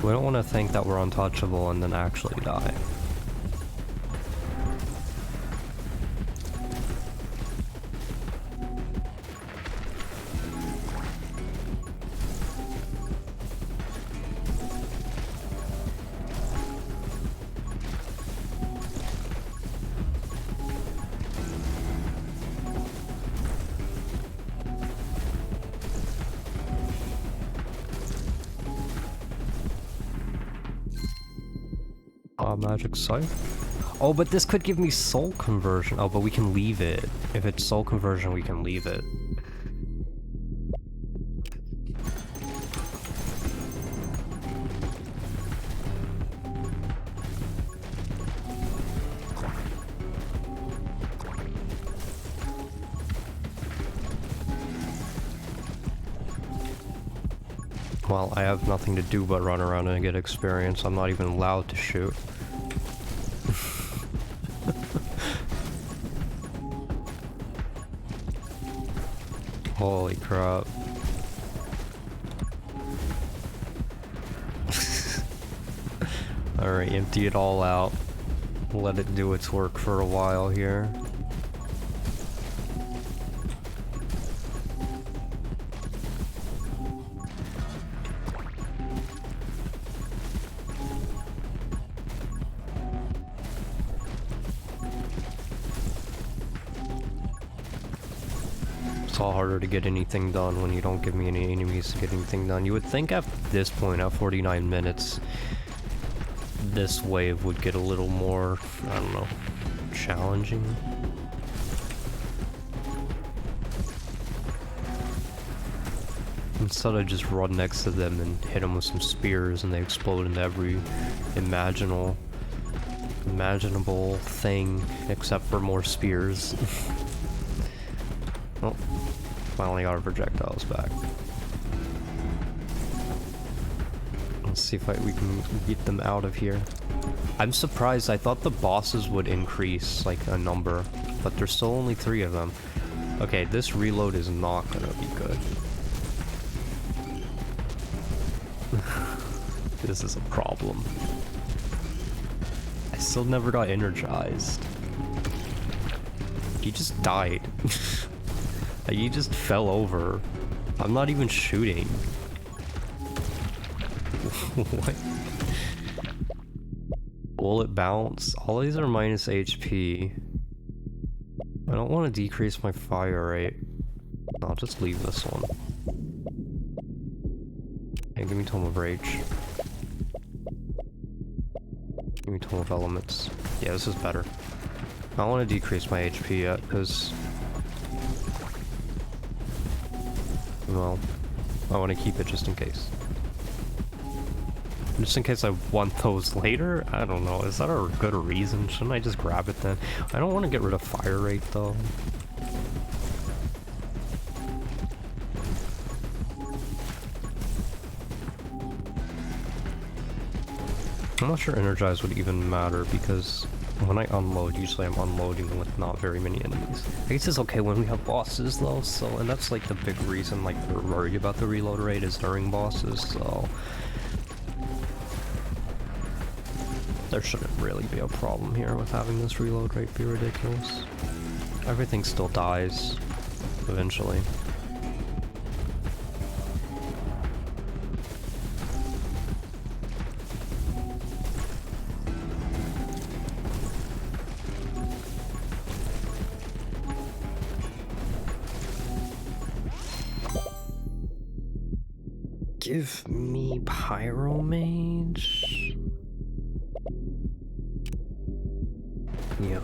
We don't want to think that we're untouchable and then actually die. Magic scythe? Oh, but this could give me soul conversion. Oh, but we can leave it. If it's soul conversion, we can leave it. Well, I have nothing to do but run around and get experience. I'm not even allowed to shoot. Holy crap. Alright, empty it all out. Let it do its work for a while here. It's all harder to get anything done when you don't give me any enemies to get anything done. You would think at this point, at 49 minutes, this wave would get a little more, I don't know, challenging. Instead I just run next to them and hit them with some spears and they explode into every imaginable thing except for more spears. Oh, finally got our projectiles back. Let's see if we can get them out of here. I'm surprised. I thought the bosses would increase, like, a number, but there's still only 3 of them. Okay, this reload is not gonna be good. This is a problem. I still never got energized. He just died. He just fell over. I'm not even shooting. What? Will it bounce? All these are minus HP. I don't want to decrease my fire rate. I'll just leave this one. Hey, give me Tome of Rage. Give me Tome of Elements. Yeah, this is better. I don't want to decrease my HP yet, because... well, I want to keep it just in case. Just in case I want those later? I don't know. Is that a good reason? Shouldn't I just grab it then? I don't want to get rid of fire rate though. I'm not sure Energize would even matter because when I unload, usually I'm unloading with not very many enemies. I guess it's okay when we have bosses though, so, and that's like the big reason like we're worried about the reload rate is during bosses, so there shouldn't really be a problem here with having this reload rate be ridiculous. Everything still dies eventually. Give me Pyromage. Yeah.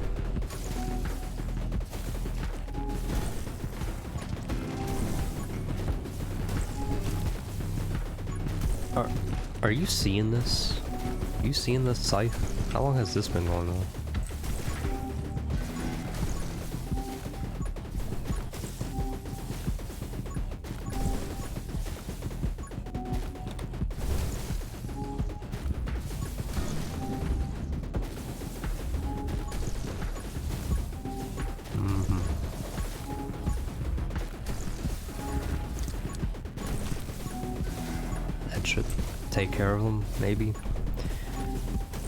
Are you seeing this? Are you seeing this scythe? How long has this been going on? Should take care of them, maybe.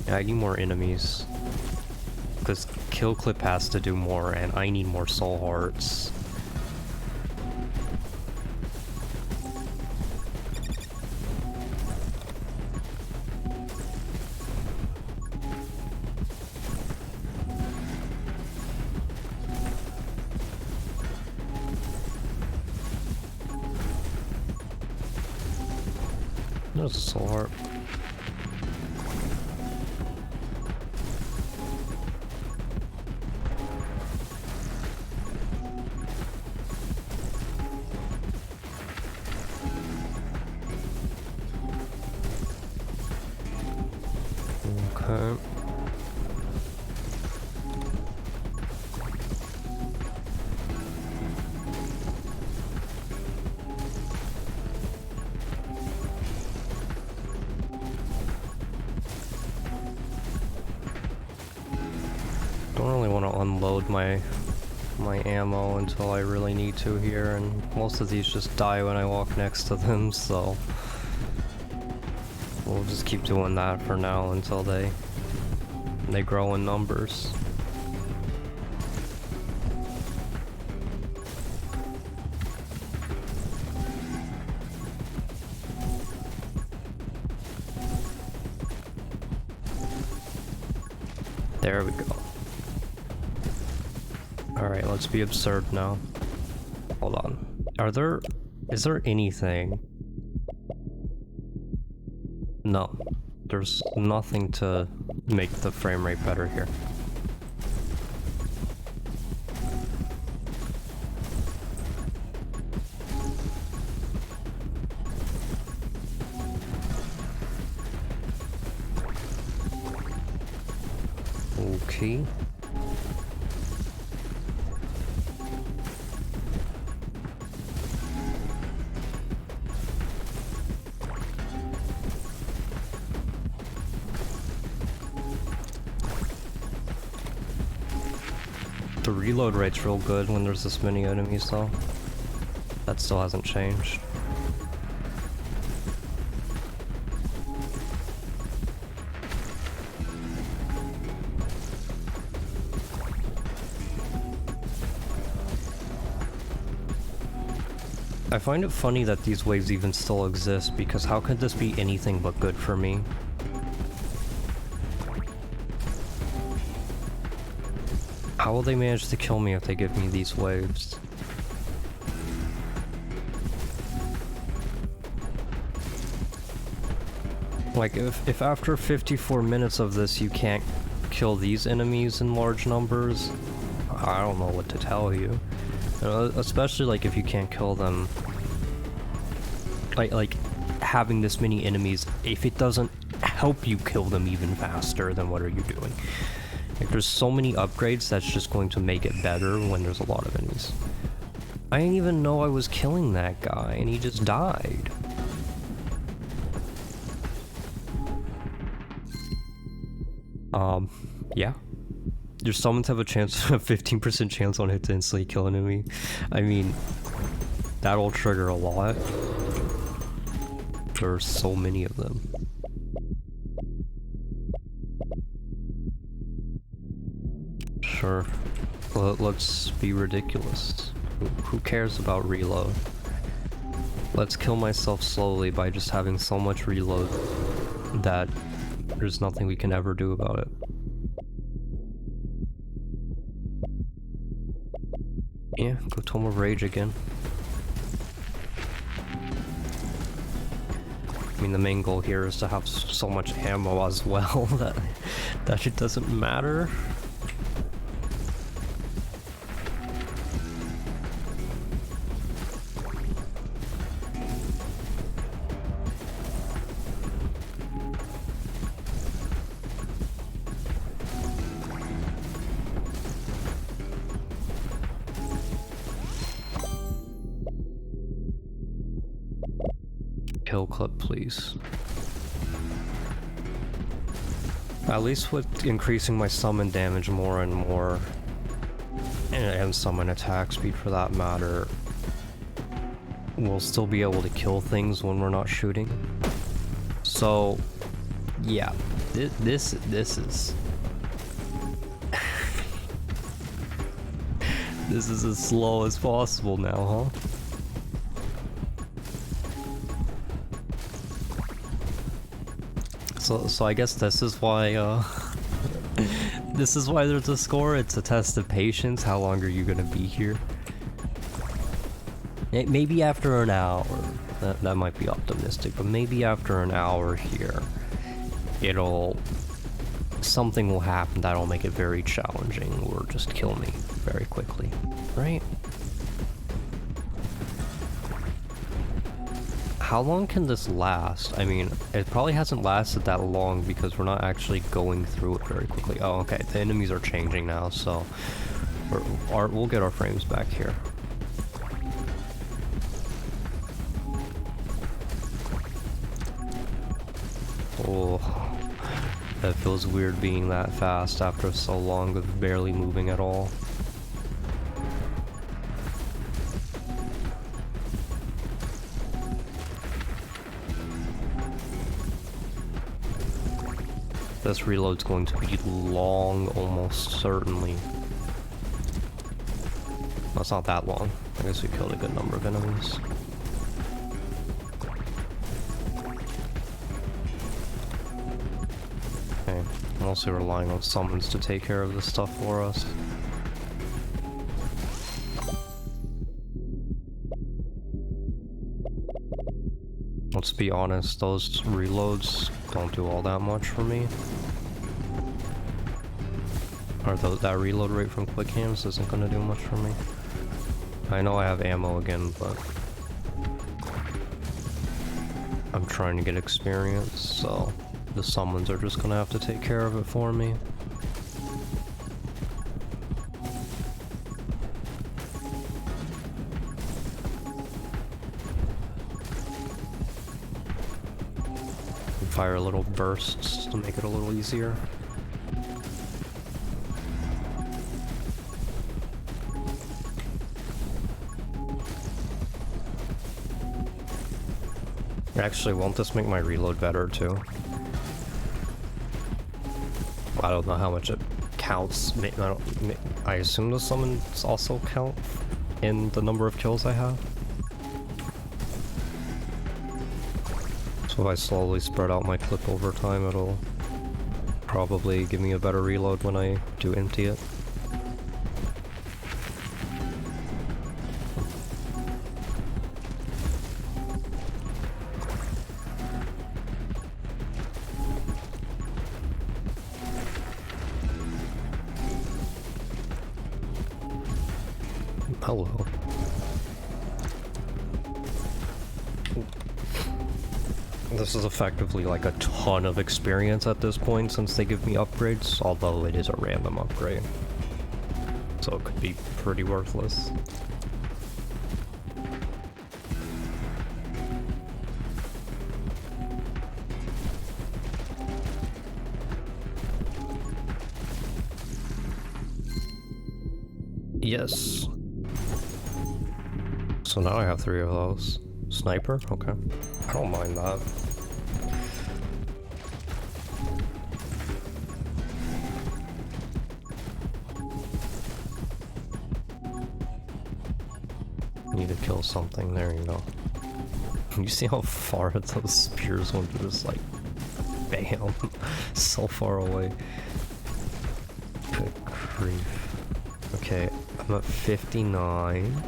Yeah, I need more enemies. Because Kill Clip has to do more, and I need more soul hearts. There's a soul heart. Okay. Don't really want to unload my ammo until I really need to here, and most of these just die when I walk next to them, so we'll just keep doing that for now until they grow in numbers. There we go. Alright, let's be absurd now. Hold on. Is there anything? No. There's nothing to make the frame rate better here. Okay. The reload rate's real good when there's this many enemies though. That still hasn't changed. I find it funny that these waves even still exist, because how could this be anything but good for me? How will they manage to kill me if they give me these waves? Like, if after 54 minutes of this you can't kill these enemies in large numbers, I don't know what to tell you. Especially like if you can't kill them. Like having this many enemies, if it doesn't help you kill them even faster, then what are you doing? Like, there's so many upgrades that's just going to make it better when there's a lot of enemies. I didn't even know I was killing that guy, and he just died. Yeah. Your summons have a 15% chance on hit to instantly kill an enemy. I mean, that'll trigger a lot. There are so many of them. Sure. Let's be ridiculous. Who cares about reload? Let's kill myself slowly by just having so much reload that there's nothing we can ever do about it. Yeah, go Tome of Rage again. I mean, the main goal here is to have so much ammo as well that it doesn't matter. Kill clip, please. At least with increasing my summon damage more and more, and summon attack speed for that matter, we'll still be able to kill things when we're not shooting. So, yeah, this is... this is as slow as possible now, huh? So I guess this is why, this is why there's a score. It's a test of patience. How long are you gonna be here? Maybe after an hour. That might be optimistic, but maybe after an hour here, something will happen that'll make it very challenging, or just kill me very quickly, right? How long can this last? I mean, it probably hasn't lasted that long because we're not actually going through it very quickly. Oh, okay, the enemies are changing now, so we'll get our frames back here. Oh, that feels weird being that fast after so long of barely moving at all. This reload's going to be long, almost certainly. Well, it's not that long. I guess we killed a good number of enemies. Okay, I'm also relying on summons to take care of this stuff for us. Let's be honest, those reloads don't do all that much for me. Or that reload rate from quick hands isn't gonna do much for me. I know I have ammo again, but I'm trying to get experience, so the summons are just gonna have to take care of it for me. Fire little bursts to make it a little easier. Actually, won't this make my reload better too? I don't know how much it counts. I assume the summons also count in the number of kills I have. So if I slowly spread out my clip over time, it'll probably give me a better reload when I do empty it. Hello. This is effectively like a ton of experience at this point since they give me upgrades, although it is a random upgrade. So it could be pretty worthless. Yes. So now I have 3 of those. Sniper? Okay. I don't mind that. Need to kill something. There you go. You see how far those spears went? Just like, bam, so far away. Good grief. Okay, I'm at 59.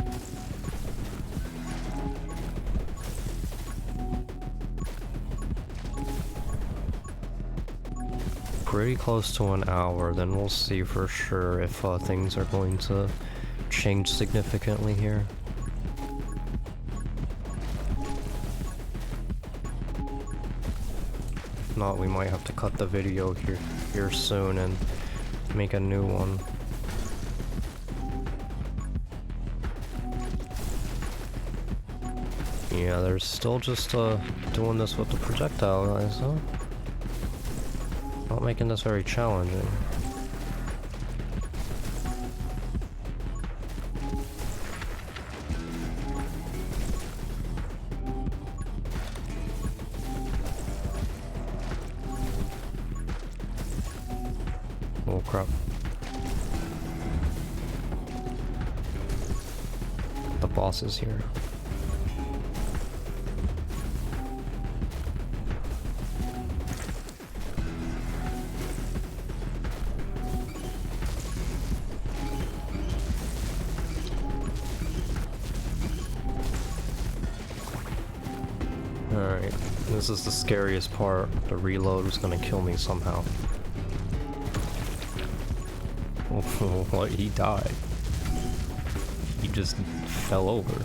Pretty close to an hour, then we'll see for sure if things are going to change significantly here. If not, we might have to cut the video here soon and make a new one. Yeah, they're still just doing this with the projectile guys, huh? Not making this very challenging. Oh crap. The boss is here. Alright, this is the scariest part. The reload was gonna kill me somehow. What? He died. He just fell over.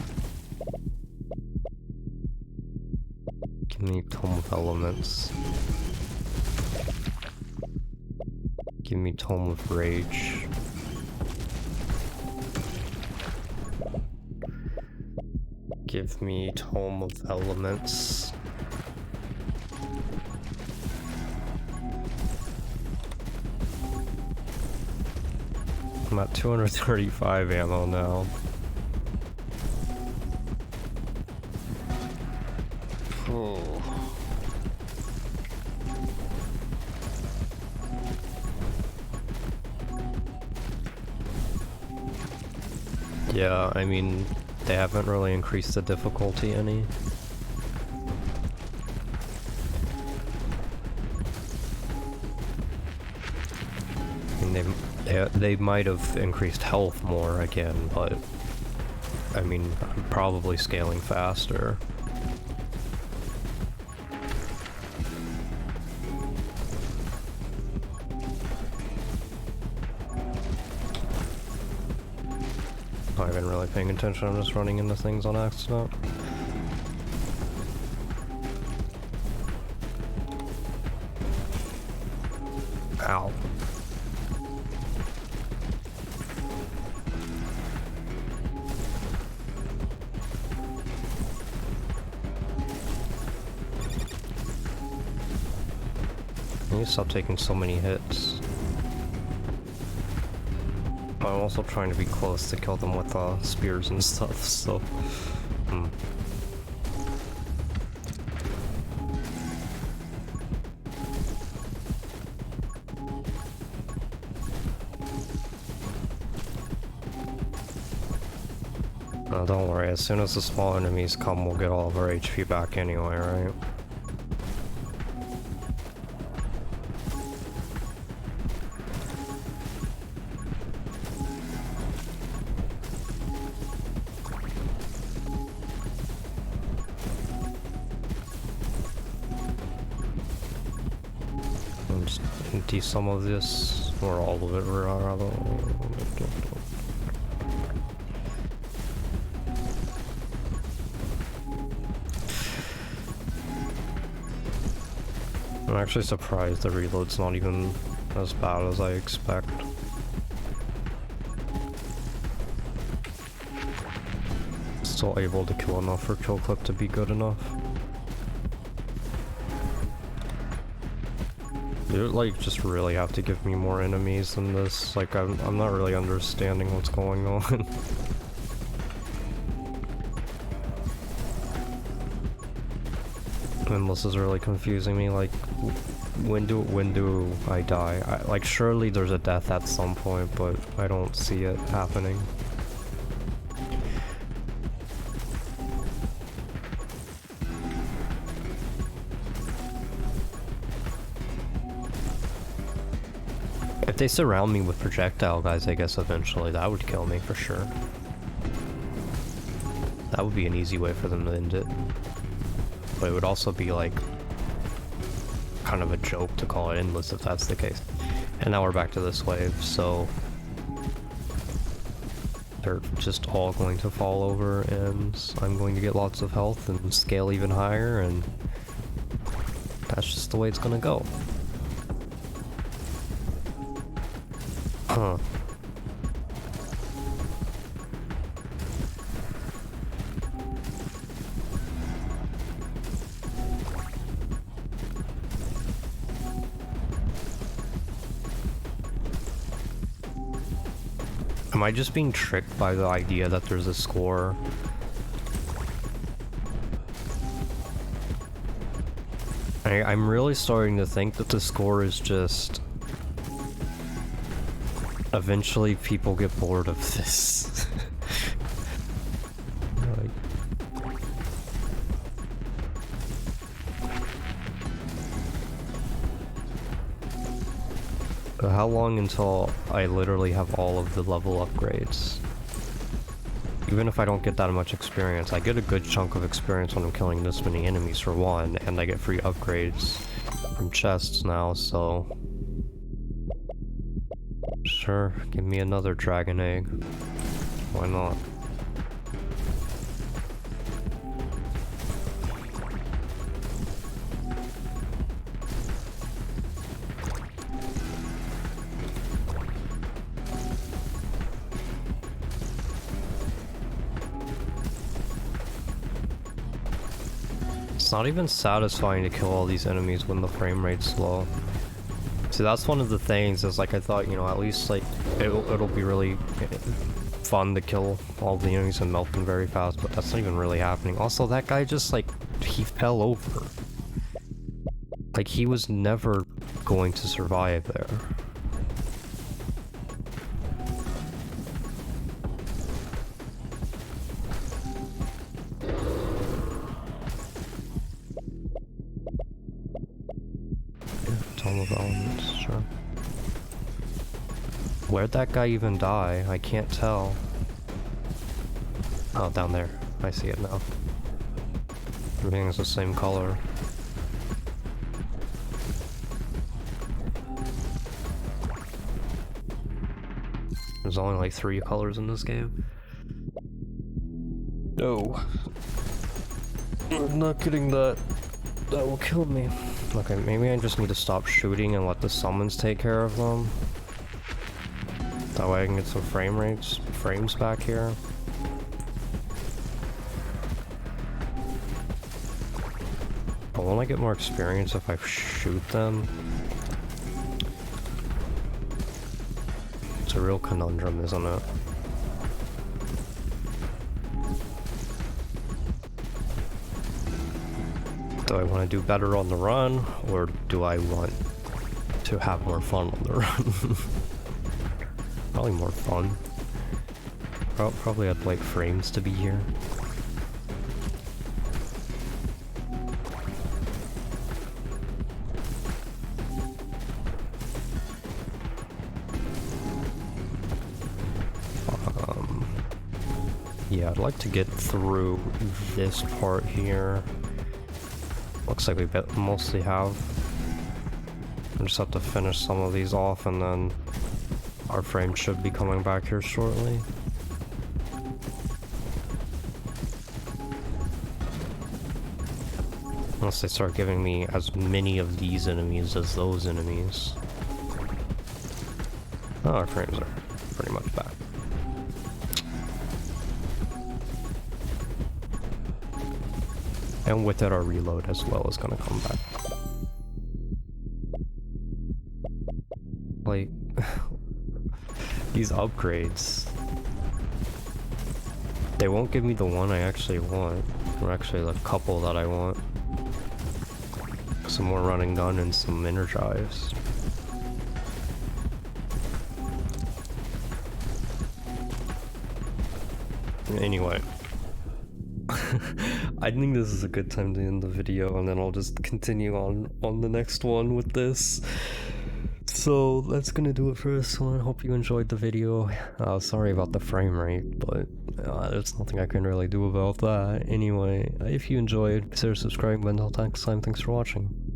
Give me Tome of Elements. Give me Tome of Rage. Give me Tome of Elements. I'm at 235 ammo now. Oh. Yeah, I mean, they haven't really increased the difficulty any. I mean, they might have increased health more again, but I mean, I'm probably scaling faster. I've been really paying attention, I'm just running into things on accident. Ow. Can you stop taking so many hits? I'm also trying to be close to kill them with spears and stuff, so... No, don't worry, as soon as the small enemies come, we'll get all of our HP back anyway, right? Just empty some of this, or all of it, rather. I'm actually surprised the reload's not even as bad as I expect. Still able to kill enough for kill clip to be good enough. You like just really have to give me more enemies than this. Like I'm not really understanding what's going on. And this is really confusing me. Like, when do I die? Like, surely there's a death at some point, but I don't see it happening. If they surround me with projectile guys, I guess eventually that would kill me for sure. That would be an easy way for them to end it. But it would also be like kind of a joke to call it endless if that's the case. And now we're back to this wave, so they're just all going to fall over and I'm going to get lots of health and scale even higher, and that's just the way it's gonna go. Huh. Am I just being tricked by the idea that there's a score? I'm really starting to think that the score is just... Eventually people get bored of this. How long until I literally have all of the level upgrades? Even if I don't get that much experience, I get a good chunk of experience when I'm killing this many enemies for one, and I get free upgrades from chests now, so... Sure, give me another dragon egg. Why not? It's not even satisfying to kill all these enemies when the frame rate's low. See, that's one of the things, is like I thought, you know, at least like it'll be really fun to kill all the enemies and melt them very fast, but that's not even really happening. Also, that guy just like, he fell over. Like, he was never going to survive there. Of elements, sure. Where'd that guy even die? I can't tell. Oh, down there. I see it now. Everything is the same color. There's only like 3 colors in this game. No. I'm not getting that. That will kill me. Okay, maybe I just need to stop shooting and let the summons take care of them. That way I can get some frames back here. But won't I get more experience if I shoot them? It's a real conundrum, isn't it? Do I want to do better on the run, or do I want to have more fun on the run? Probably more fun. Probably I'd like frames to be here. Yeah, I'd like to get through this part here. Looks like we mostly have. We just have to finish some of these off, and then our frame should be coming back here shortly. Unless they start giving me as many of these enemies as those enemies. Oh, our frames are pretty much back. And with it, our reload as well is going to come back. these upgrades. They won't give me the one I actually want, or actually the couple that I want. Some more running gun and some energized. Anyway. I think this is a good time to end the video, and then I'll just continue on the next one with this. So that's gonna do it for this one. Hope you enjoyed the video. Sorry about the frame rate, but there's nothing I can really do about that. Anyway, if you enjoyed, consider subscribing. Until next time, thanks for watching.